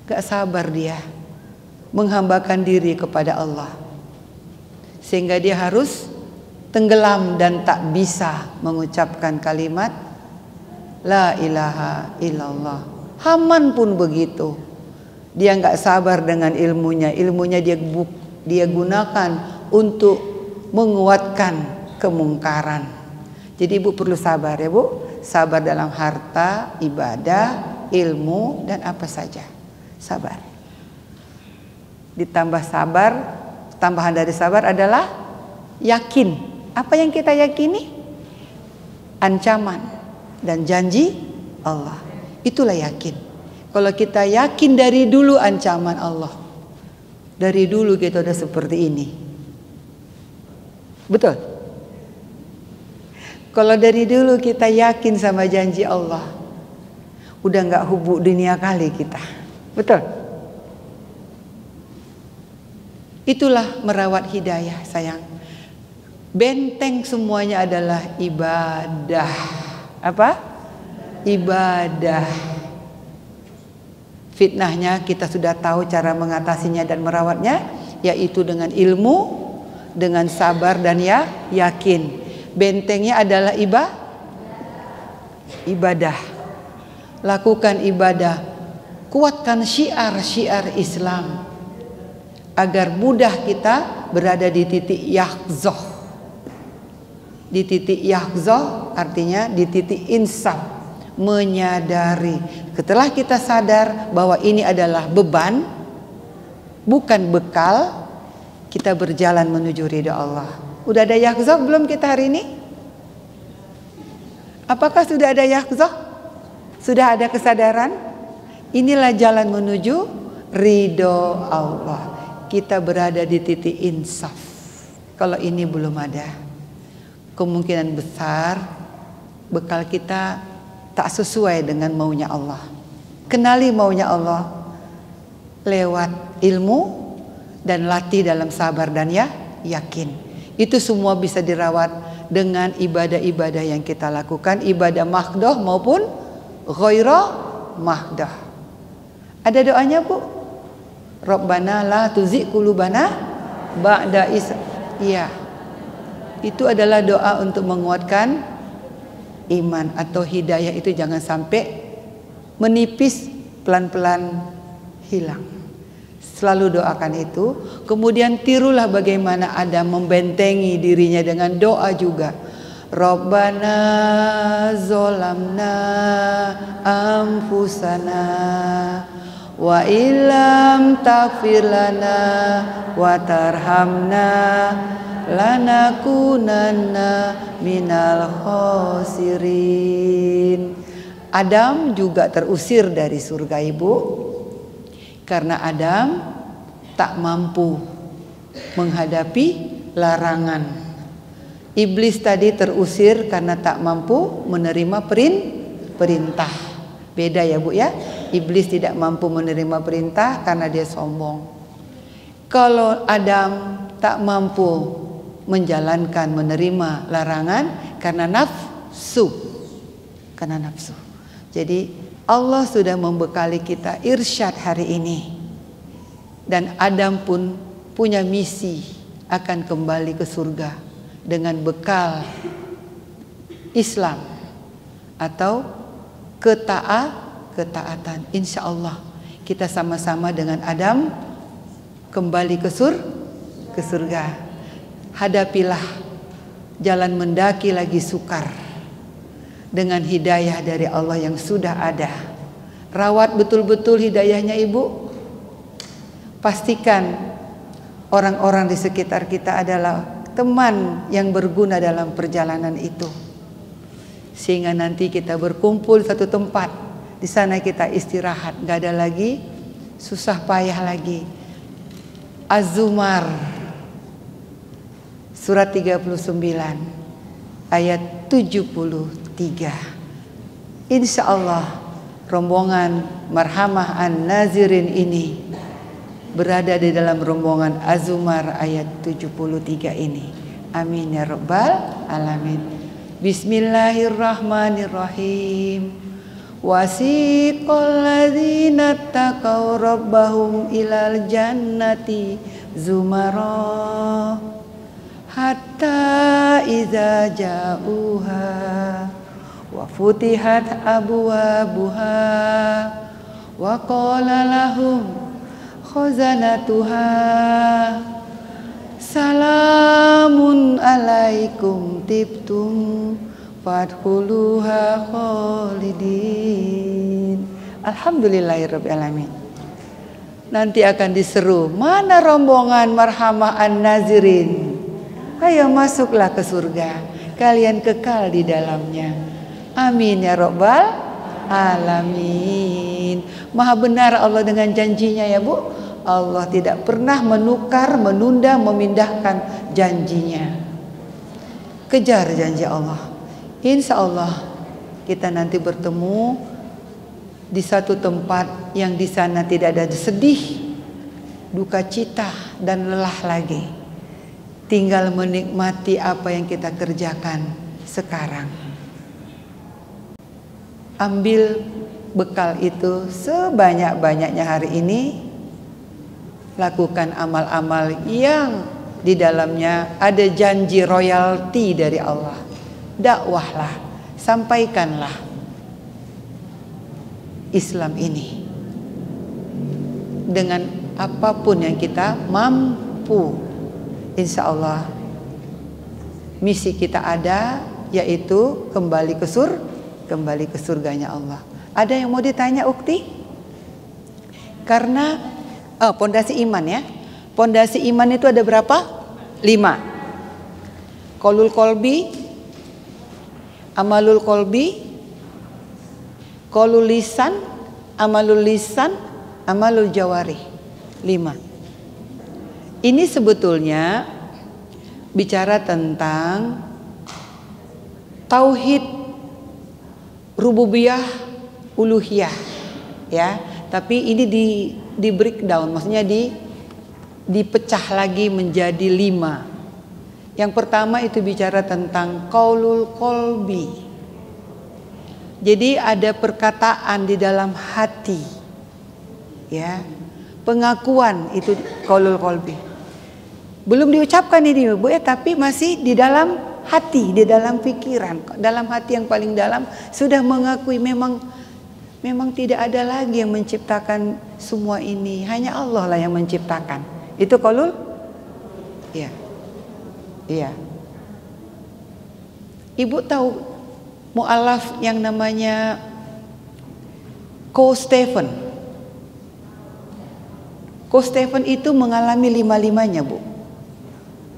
Gak sabar dia menghambakan diri kepada Allah. Sehingga dia harus tenggelam dan tak bisa mengucapkan kalimat La ilaha illallah. Haman pun begitu. Dia gak sabar dengan ilmunya. Ilmunya dia gunakan untuk menguatkan kemungkaran. Jadi ibu perlu sabar ya, Bu. Sabar dalam harta, ibadah, ilmu, dan apa saja. Sabar. Ditambah sabar, tambahan dari sabar adalah yakin. Apa yang kita yakini? Ancaman dan janji Allah. Itulah yakin. Kalau kita yakin dari dulu ancaman Allah, dari dulu kita udah seperti ini. Betul? Kalau dari dulu kita yakin sama janji Allah, udah nggak hubuk dunia kali kita. Betul? Itulah merawat hidayah, sayang. Benteng semuanya adalah ibadah. Apa? Ibadah. Fitnahnya kita sudah tahu cara mengatasinya dan merawatnya, yaitu dengan ilmu, dengan sabar dan yakin. Bentengnya adalah ibadah. Lakukan ibadah. Kuatkan syiar-syiar Islam agar mudah kita berada di titik yaqzah. Di titik yaqzah artinya di titik insaf, menyadari. Setelah kita sadar bahwa ini adalah beban, bukan bekal, kita berjalan menuju ridha Allah. Udah ada yaqzah belum kita hari ini? Apakah sudah ada yaqzah? Sudah ada kesadaran? Inilah jalan menuju ridho Allah. Kita berada di titik insaf. Kalau ini belum ada, kemungkinan besar bekal kita tak sesuai dengan maunya Allah. Kenali maunya Allah lewat ilmu dan latih dalam sabar dan yakin. Itu semua bisa dirawat dengan ibadah-ibadah yang kita lakukan, ibadah mahdoh maupun ghairah mahdoh. Ada doanya, Bu? Rabbana la tuzigh qulubana ba'da idh. Iya. Itu adalah doa untuk menguatkan iman atau hidayah itu jangan sampai menipis, pelan-pelan hilang. Selalu doakan itu. Kemudian tirulah bagaimana Adam membentengi dirinya dengan doa juga. Rabbana zolamna anfusana wa illam taghfir lana wa tarhamna lanakunanna minal khosirin. Adam juga terusir dari surga, Ibu, karena Adam tak mampu menghadapi larangan. Iblis tadi terusir karena tak mampu menerima perintah. Beda ya, Bu ya. Iblis tidak mampu menerima perintah karena dia sombong. Kalau Adam tak mampu menjalankan, menerima larangan karena nafsu. Karena nafsu. Jadi Allah sudah membekali kita irsyad hari ini. Dan Adam pun punya misi akan kembali ke surga dengan bekal Islam atau ketaatan. Insya Allah kita sama-sama dengan Adam kembali ke surga. Hadapilah jalan mendaki lagi sukar dengan hidayah dari Allah yang sudah ada. Rawat betul-betul hidayahnya, Ibu. Pastikan orang-orang di sekitar kita adalah teman yang berguna dalam perjalanan itu. Sehingga nanti kita berkumpul satu tempat. Di sana kita istirahat, gak ada lagi susah payah lagi. Az-Zumar surat 39 ayat 73. Insya Allah rombongan Marhamah An-Nazirin ini berada di dalam rombongan Az-Zumar ayat 73 ini. Amin ya rabbal alamin. Bismillahirrahmanirrahim. Wasiqal ladzina taqaw rabbahum ilal jannati zumara hatta idza ja'uha wa futihat abwabuha wa qala lahum khazanatuha salamun alaikum tibtum fadkhuluha khalidin. Alhamdulillahirabbil alamin. Nanti akan diseru, mana rombongan Marhamah An-Nazirin? Ayo masuklah ke surga, kalian kekal di dalamnya. Amin ya rabbal alamin. Maha benar Allah dengan janjinya ya, Bu. Allah tidak pernah menukar, menunda, memindahkan janjinya. Kejar janji Allah. Insya Allah kita nanti bertemu di satu tempat yang di sana tidak ada sedih, duka cita dan lelah lagi. Tinggal menikmati apa yang kita kerjakan sekarang. Ambil bekal itu sebanyak-banyaknya hari ini. Lakukan amal-amal yang di dalamnya ada janji royalti dari Allah. Dakwahlah, sampaikanlah Islam ini dengan apapun yang kita mampu. Insya Allah misi kita ada, yaitu kembali ke surganya Allah. Ada yang mau ditanya, Ukti? Karena pondasi iman ya. Pondasi iman itu ada berapa? 5. Qaulul qalbi, amalul kolbi, qaulul lisan, amalul lisan, amalul jawari. 5. Ini sebetulnya bicara tentang tauhid rububiyah uluhiyah, ya. Tapi ini di breakdown, maksudnya dipecah lagi menjadi 5. Yang pertama itu bicara tentang qaulul qalbi. Jadi ada perkataan di dalam hati, ya, pengakuan itu qaulul qalbi. Belum diucapkan ini Bu, tapi masih di dalam hati, di dalam pikiran, dalam hati yang paling dalam sudah mengakui memang tidak ada lagi yang menciptakan semua ini, hanya Allah lah yang menciptakan. Itu qaulul, ya. Iya. Ibu tahu mu'alaf yang namanya Ko Stephen. Ko Stephen itu mengalami 5-5-nya, Bu.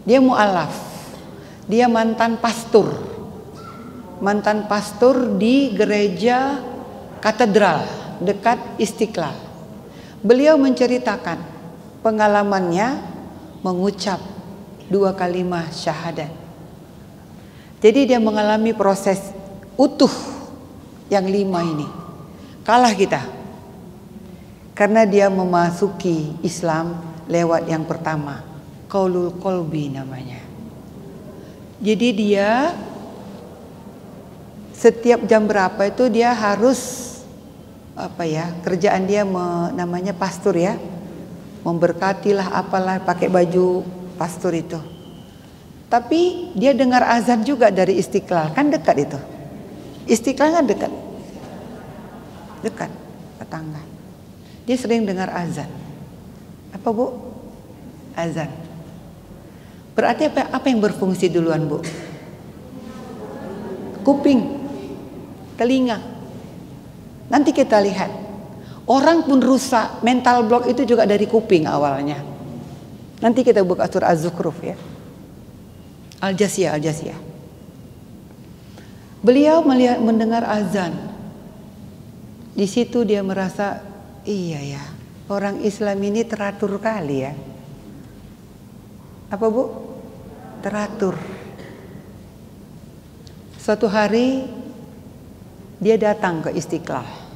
Dia mu'alaf. Dia mantan pastor. Mantan pastor di gereja katedral dekat Istiqlal. Beliau menceritakan pengalamannya mengucap 2 kalimat syahadat. Jadi dia mengalami proses utuh yang 5 ini. Kalah kita. Karena dia memasuki Islam lewat yang pertama, qaulul qalbi namanya. Jadi dia setiap jam berapa itu dia harus kerjaan dia namanya pastor, ya. Memberkatilah apalah, pakai baju pastor itu. Tapi dia dengar azan juga dari Istiqlal, kan dekat itu. Istiqlal kan dekat. Dekat, tetangga. Dia sering dengar azan. Apa, Bu? Azan. Berarti apa yang berfungsi duluan, Bu? Kuping, telinga. Nanti kita lihat. Orang pun rusak, mental block itu juga dari kuping awalnya. Nanti kita buka surah Az-Zukhruf, ya. Al-Jasiyah. Beliau mendengar azan. Di situ dia merasa, iya ya, orang Islam ini teratur kali ya. Apa, Bu? Teratur. Suatu hari dia datang ke Istiqlal.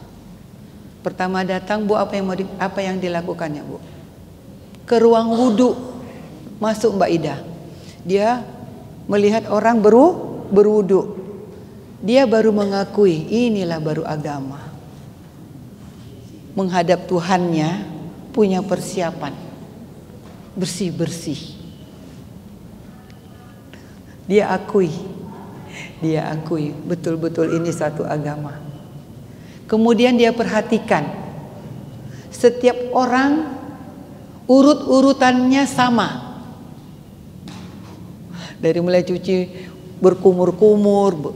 Pertama datang, Bu, apa yang dilakukannya, Bu? Ke ruang wudhu masuk Mbak Ida. Dia melihat orang berwudhu. Dia baru mengakui inilah baru agama. Menghadap Tuhannya punya persiapan. Bersih-bersih. Dia akui betul-betul ini satu agama. Kemudian dia perhatikan setiap orang urut-urutannya sama. Dari mulai cuci berkumur-kumur,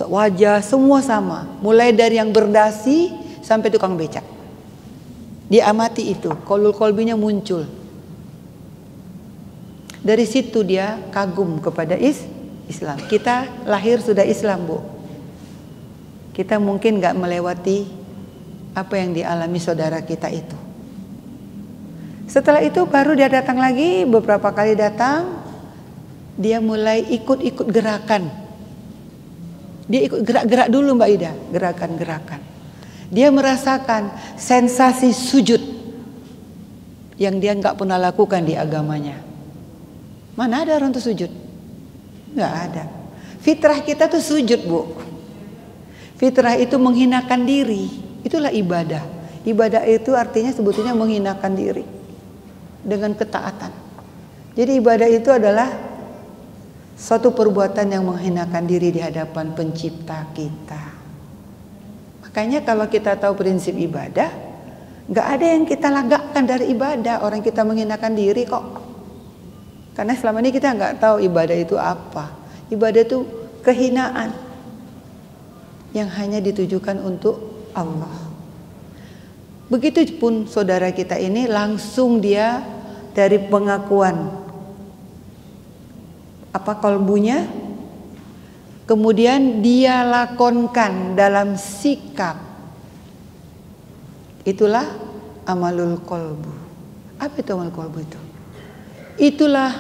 wajah semua sama. Mulai dari yang berdasi sampai tukang becak. Dia amati itu, qaulul qalbinya muncul. Dari situ dia kagum kepada Islam. Kita lahir sudah Islam, Bu. Kita mungkin gak melewati apa yang dialami saudara kita itu. Setelah itu baru dia datang lagi, beberapa kali datang, dia mulai ikut-ikut gerakan. Dia ikut gerak-gerak dulu Mbak Ida, gerakan-gerakan. Dia merasakan sensasi sujud yang dia gak pernah lakukan di agamanya. Mana ada orang tuh sujud? Gak ada. Fitrah kita tuh sujud, Bu. Fitrah itu menghinakan diri. Itulah ibadah. Ibadah itu artinya sebetulnya menghinakan diri dengan ketaatan. Jadi ibadah itu adalah suatu perbuatan yang menghinakan diri di hadapan pencipta kita. Makanya kalau kita tahu prinsip ibadah, gak ada yang kita lagakkan dari ibadah. Orang kita menghinakan diri kok. Karena selama ini kita gak tahu ibadah itu apa. Ibadah itu kehinaan yang hanya ditujukan untuk Allah. Begitupun saudara kita ini langsung dia dari pengakuan qalbunya kemudian dia lakonkan dalam sikap, itulah amalul qalbu. Apa itu amal qalbu itu? Itulah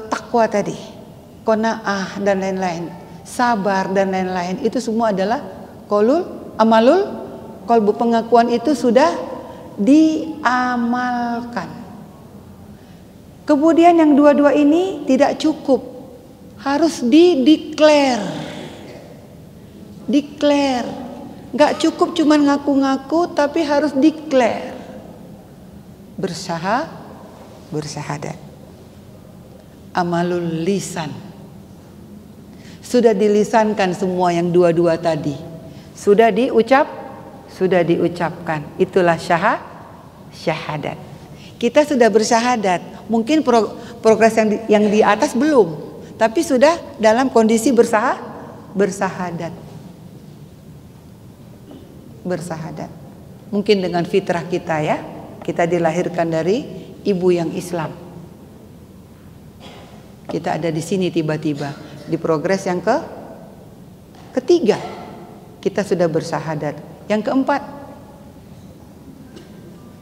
takwa tadi, qanaah dan lain-lain, sabar dan lain-lain, itu semua adalah amalul qalbu. Pengakuan itu sudah diamalkan. Kemudian yang dua-dua ini tidak cukup, harus declare. Gak cukup cuman ngaku-ngaku, tapi harus declare. Bersahadat. Amalul lisan, sudah dilisankan semua yang dua-dua tadi, sudah diucapkan. Itulah syahadat. Kita sudah bersyahadat. Mungkin progres yang di atas belum, tapi sudah dalam kondisi bersahadat. Mungkin dengan fitrah kita ya, kita dilahirkan dari ibu yang Islam. Kita ada di sini tiba-tiba di progres yang ketiga kita sudah bersahadat. Yang keempat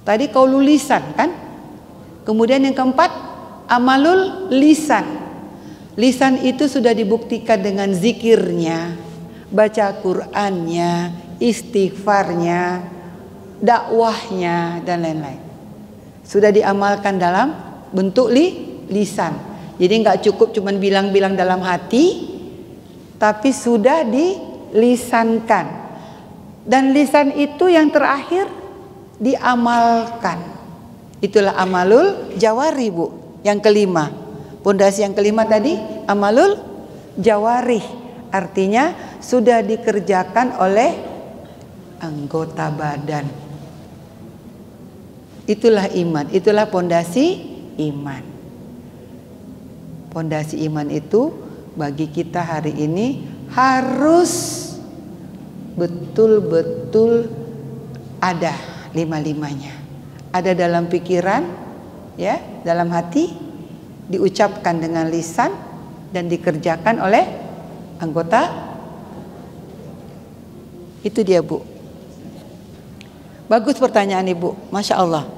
tadi qaulul lisan kan? Kemudian yang keempat amalul lisan. Lisan itu sudah dibuktikan dengan zikirnya, baca Qur'annya, istighfarnya, dakwahnya dan lain-lain. Sudah diamalkan dalam bentuk lisan. Jadi nggak cukup cuman bilang-bilang dalam hati, tapi sudah dilisankan. Dan lisan itu yang terakhir diamalkan. Itulah amalul jawari, Bu. Yang kelima, pondasi yang kelima tadi amalul jawarih, artinya sudah dikerjakan oleh anggota badan. Itulah iman, itulah pondasi iman. Pondasi iman itu bagi kita hari ini harus betul-betul ada lima-limanya. Ada dalam pikiran, ya, dalam hati, diucapkan dengan lisan dan dikerjakan oleh anggota. Itu dia, Bu. Bagus pertanyaan Ibu, Masya Allah.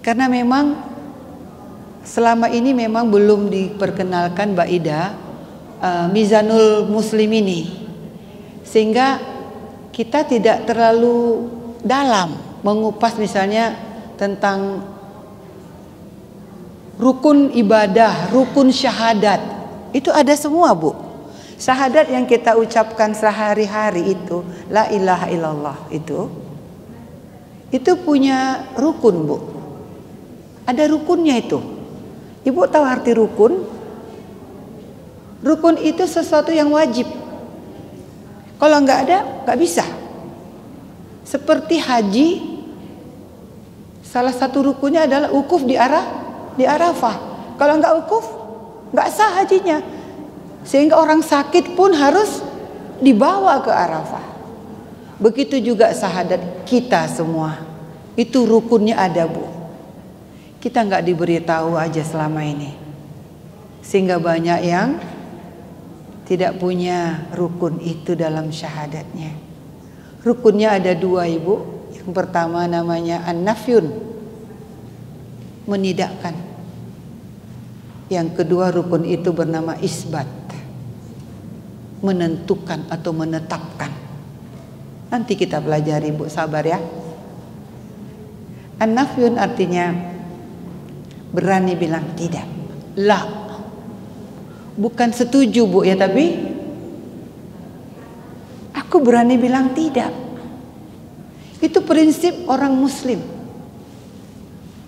Karena memang selama ini memang belum diperkenalkan Mbak Ida Mizanul Muslim ini, sehingga kita tidak terlalu dalam mengupas misalnya tentang rukun ibadah, rukun syahadat. Itu ada semua, Bu. Syahadat yang kita ucapkan sehari-hari itu, la ilaha illallah itu punya rukun, Bu. Ada rukunnya itu. Ibu tahu arti rukun? Rukun itu sesuatu yang wajib. Kalau nggak ada, nggak bisa. Seperti haji, salah satu rukunnya adalah ukuf di Arafah. Kalau nggak ukuf, nggak sah hajinya. Sehingga orang sakit pun harus dibawa ke Arafah. Begitu juga syahadat kita semua. Itu rukunnya ada, Bu. Kita nggak diberitahu aja selama ini. Sehingga banyak yang tidak punya rukun itu dalam syahadatnya. Rukunnya ada dua, Ibu. Yang pertama namanya an-nafyun, menidakkan. Yang kedua rukun itu bernama isbat, menentukan atau menetapkan. Nanti kita pelajari, Bu, sabar ya. An-nafyun artinya berani bilang tidak, la. Bukan setuju, Bu, ya, tapi aku berani bilang tidak. Itu prinsip orang Muslim.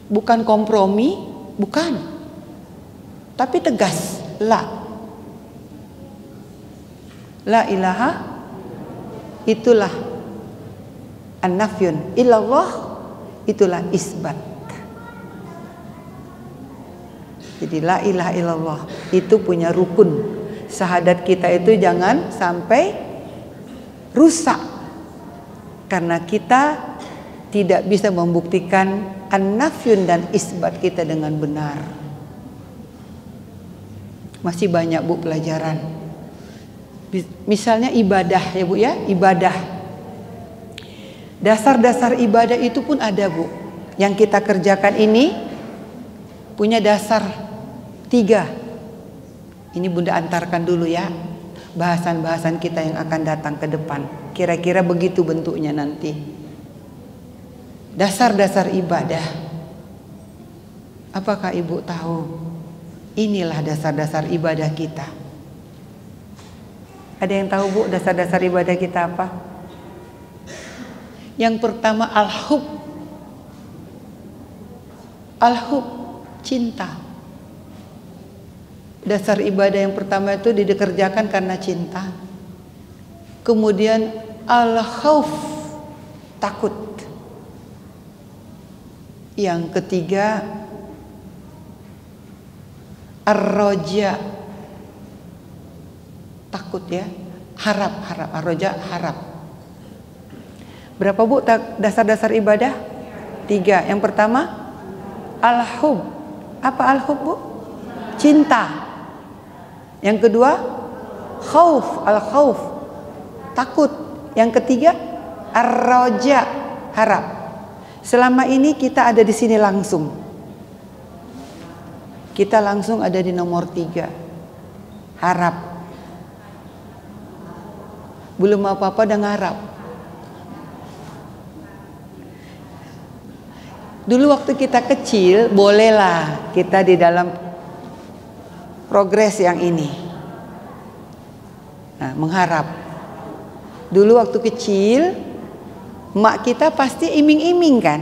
Bukan kompromi, bukan. Tapi tegas, la. La ilaha, itulah an-nafyun. Illallah, itulah isbat. Jadi la ilaha illallah itu punya rukun. Syahadat kita itu jangan sampai rusak. Karena kita tidak bisa membuktikan an-nafyun dan isbat kita dengan benar. Masih banyak Bu pelajaran. Misalnya ibadah ya Bu ya, ibadah. Dasar-dasar ibadah itu pun ada Bu. Yang kita kerjakan ini punya dasar 3. Ini Bunda antarkan dulu ya, bahasan-bahasan kita yang akan datang ke depan. Kira-kira begitu bentuknya nanti. Dasar-dasar ibadah. Apakah Ibu tahu? Inilah dasar-dasar ibadah kita. Ada yang tahu Bu dasar-dasar ibadah kita apa? Yang pertama al-hub. Al-hub, cinta. Dasar ibadah yang pertama itu dikerjakan karena cinta. Kemudian al-khauf, takut. Yang ketiga ar-roja, takut ya, harap, ar-roja, harap. Berapa Bu dasar-dasar ibadah? 3. Yang pertama al-hub. Apa al-hub Bu? Cinta. Yang kedua khauf, al-khauf, takut. Yang ketiga ar-roja, harap. Selama ini kita ada di sini langsung. Kita langsung ada di nomor 3. Harap. Belum apa-apa udah ngarap. Dulu waktu kita kecil bolehlah kita di dalam progres yang ini. Nah, mengharap. Dulu waktu kecil mak kita pasti iming-iming kan?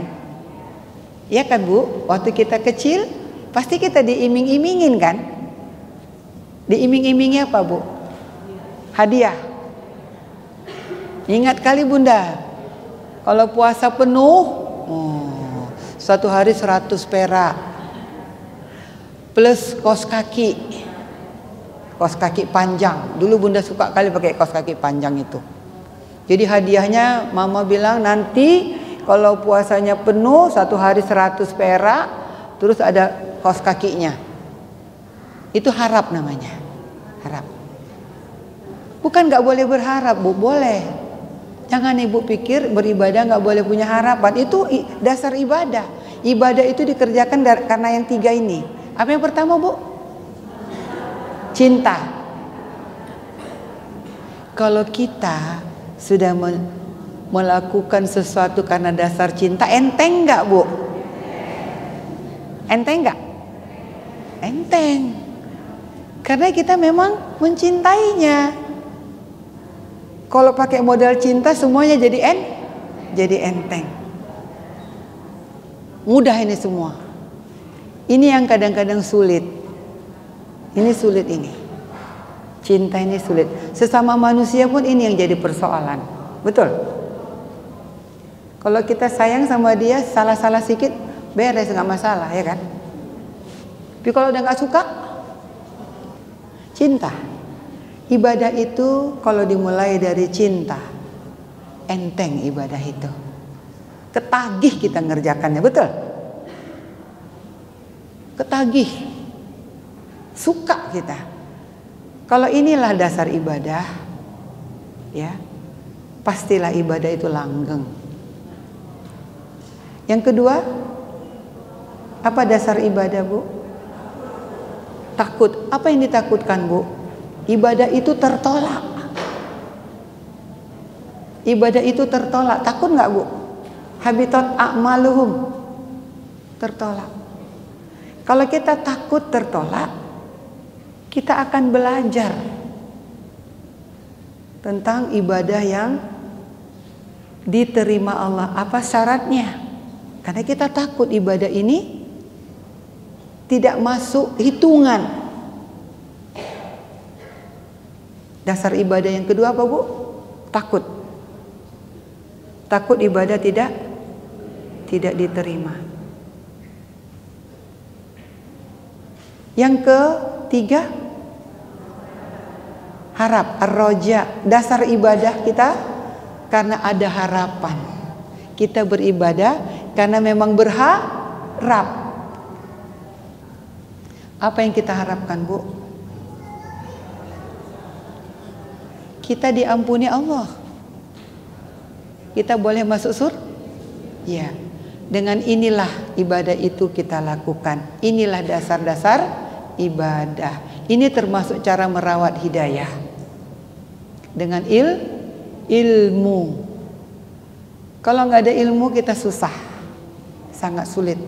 Ya kan Bu? Waktu kita kecil pasti kita diiming-imingin kan? Diiming-imingi apa Bu? Hadiah. Ingat kali Bunda, kalau puasa penuh, satu hari 100 perak plus kaos kaki panjang. Dulu Bunda suka kali pakai kaos kaki panjang itu. Jadi hadiahnya Mama bilang nanti kalau puasanya penuh 1 hari 100 perak, terus ada kaos kakinya. Itu harap namanya. Harap. Bukan nggak boleh berharap Bu, boleh. Jangan Ibu pikir beribadah nggak boleh punya harapan. Itu dasar ibadah. Ibadah itu dikerjakan karena yang 3 ini. Apa yang pertama Bu? Cinta. Kalau kita sudah melakukan sesuatu karena dasar cinta, enteng nggak Bu? Enteng nggak? Enteng. Karena kita memang mencintainya. Kalau pakai modal cinta semuanya jadi enteng. Mudah ini semua. Ini yang kadang-kadang sulit. Ini sulit ini. Cinta ini sulit. Sesama manusia pun ini yang jadi persoalan. Betul? Kalau kita sayang sama dia, salah-salah sedikit beres, nggak masalah ya kan? Tapi kalau udah nggak suka, cinta. Ibadah itu kalau dimulai dari cinta, enteng ibadah itu. Ketagih kita ngerjakannya, betul? Ketagih. Suka kita. Kalau inilah dasar ibadah, ya, pastilah ibadah itu langgeng. Yang kedua, apa dasar ibadah Bu? Takut. Apa yang ditakutkan Bu? Ibadah itu tertolak. Ibadah itu tertolak. Takut nggak Bu? Habitat a'maluhum, tertolak. Kalau kita takut tertolak, kita akan belajar tentang ibadah yang diterima Allah. Apa syaratnya? Karena kita takut ibadah ini tidak masuk hitungan. Dasar ibadah yang kedua apa Bu? Takut. Takut ibadah tidak diterima. Yang ketiga, harap, ar-roja. Dasar ibadah kita karena ada harapan. Kita beribadah karena memang berharap. Apa yang kita harapkan Bu? kita diampuni Allah. Kita boleh masuk surga? Ya. Dengan inilah ibadah itu kita lakukan. Inilah dasar-dasar ibadah. Ini termasuk cara merawat hidayah. Dengan ilmu. Kalau nggak ada ilmu kita susah. Sangat sulit.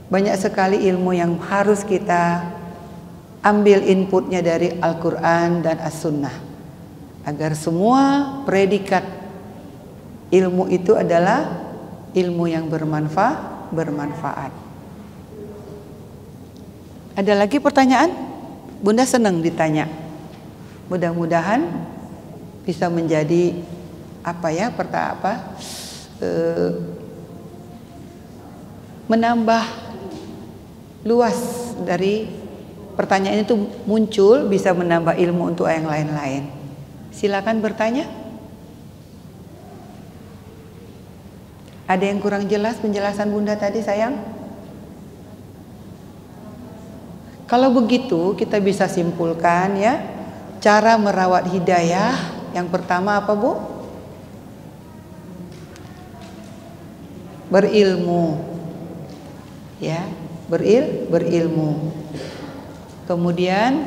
Banyak sekali ilmu yang harus kita ambil inputnya dari Al-Quran dan As-Sunnah. Agar semua predikat ilmu itu adalah ilmu yang bermanfaat. Ada lagi pertanyaan? Bunda senang ditanya. Mudah-mudahan bisa menjadi menambah luas dari pertanyaan itu muncul, bisa menambah ilmu untuk yang lain-lain. Silakan bertanya. Ada yang kurang jelas penjelasan Bunda tadi, sayang? Kalau begitu kita bisa simpulkan ya, cara merawat hidayah yang pertama apa, Bu? Berilmu. Ya, berilmu. Kemudian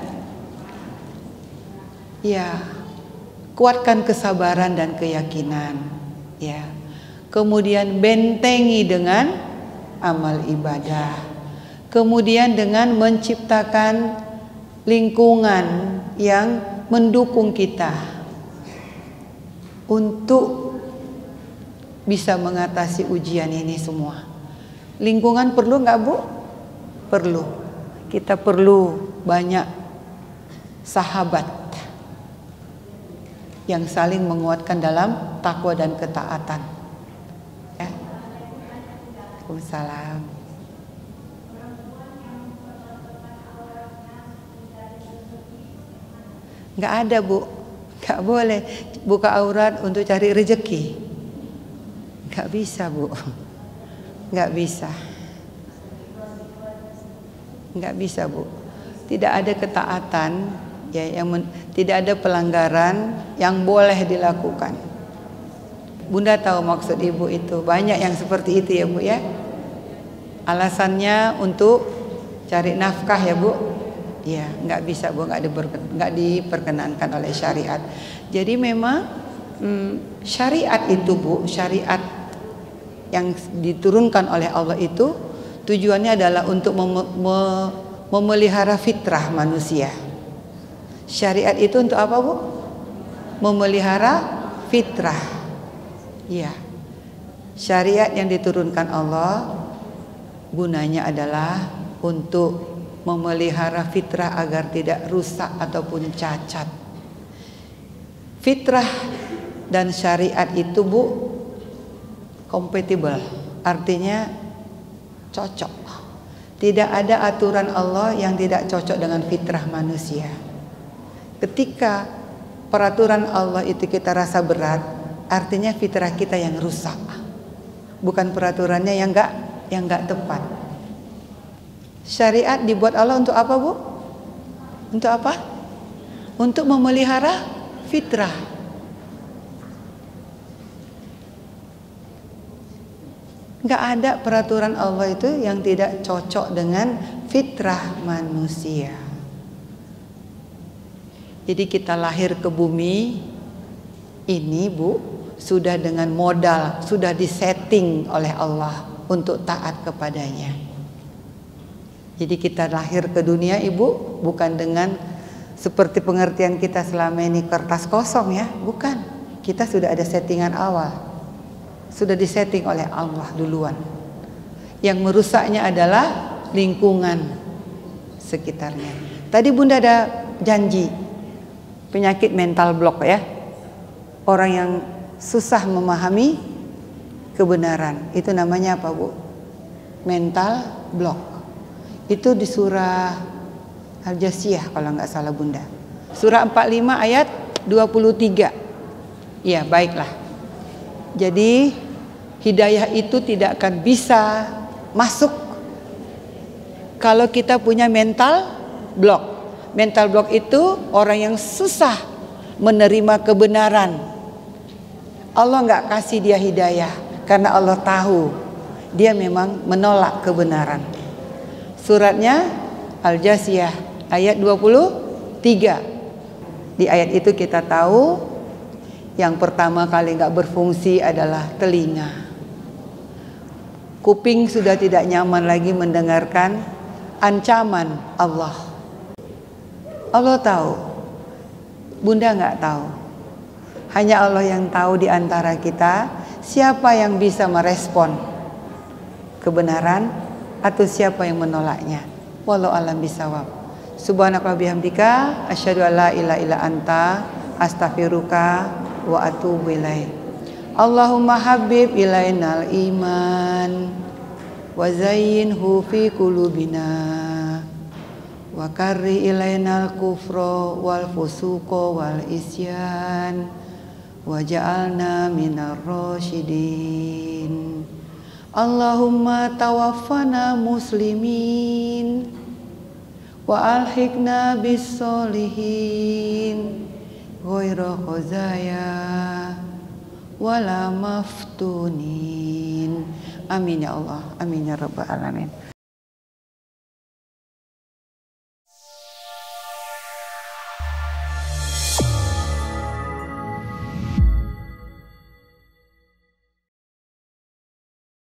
ya, kuatkan kesabaran dan keyakinan, ya. Kemudian bentengi dengan amal ibadah. Kemudian dengan menciptakan lingkungan yang mendukung kita untuk bisa mengatasi ujian ini semua. Lingkungan perlu nggak, Bu? Perlu. Kita perlu banyak sahabat yang saling menguatkan dalam takwa dan ketaatan. Ya. Waalaikumsalam. Nggak ada, Bu. Nggak boleh buka aurat untuk cari rezeki. Nggak bisa, Bu. Nggak bisa. Nggak bisa, Bu. Tidak ada ketaatan ya, tidak ada pelanggaran yang boleh dilakukan. Bunda tahu maksud Ibu itu. Banyak yang seperti itu ya, Bu ya. Alasannya untuk cari nafkah ya, Bu. Ya, nggak bisa, Bu, nggak diperkenankan oleh syariat. Jadi memang syariat itu, Bu, syariat yang diturunkan oleh Allah itu tujuannya adalah untuk memelihara fitrah manusia. Syariat itu untuk apa, Bu? Memelihara fitrah. Ya. Syariat yang diturunkan Allah gunanya adalah untuk memelihara fitrah agar tidak rusak ataupun cacat. Fitrah dan syariat itu, Bu, compatible, artinya cocok. Tidak ada aturan Allah yang tidak cocok dengan fitrah manusia. Ketika peraturan Allah itu kita rasa berat, artinya fitrah kita yang rusak, bukan peraturannya yang enggak tepat. Syariat dibuat Allah untuk apa, Bu? Untuk apa? Untuk memelihara fitrah. Enggak ada peraturan Allah itu yang tidak cocok dengan fitrah manusia. Jadi kita lahir ke bumi ini, Bu, sudah dengan modal, sudah disetting oleh Allah untuk taat kepadanya. Jadi kita lahir ke dunia, Ibu, bukan dengan seperti pengertian kita selama ini kertas kosong ya, bukan. Kita sudah ada settingan awal. Sudah disetting oleh Allah duluan. Yang merusaknya adalah lingkungan sekitarnya. Tadi Bunda ada janji penyakit mental block ya. Orang yang susah memahami kebenaran. Itu namanya apa, Bu? Mental block. Itu di surah Al-Jasiyah kalau nggak salah, Bunda. Surah 45 ayat 23. Iya, baiklah. Jadi hidayah itu tidak akan bisa masuk kalau kita punya mental block. Mental block itu orang yang susah menerima kebenaran. Allah nggak kasih dia hidayah karena Allah tahu dia memang menolak kebenaran. Suratnya Al-Jasiyah ayat 23. Di ayat itu kita tahu yang pertama kali nggak berfungsi adalah telinga. Kuping sudah tidak nyaman lagi mendengarkan ancaman Allah. Allah tahu, Bunda nggak tahu. Hanya Allah yang tahu di antara kita siapa yang bisa merespon kebenaran atau siapa yang menolaknya. Wallahu a'lam bishawab. Subhanaka bihamdika asyhadu an la ilaha illa anta astaghfiruka wa atubu ilaik. Allahumma habib ilainal iman wa zayyinhu fi qulubina wa karri ilainal kufra wal fusuqa wal isyan wa ja'alna minar rasyidin. Allahumma tawaffana muslimin wa alhiqna bis solihin ghaira khazaya wala maftunin. Amin ya Allah, amin ya rabbal alamin.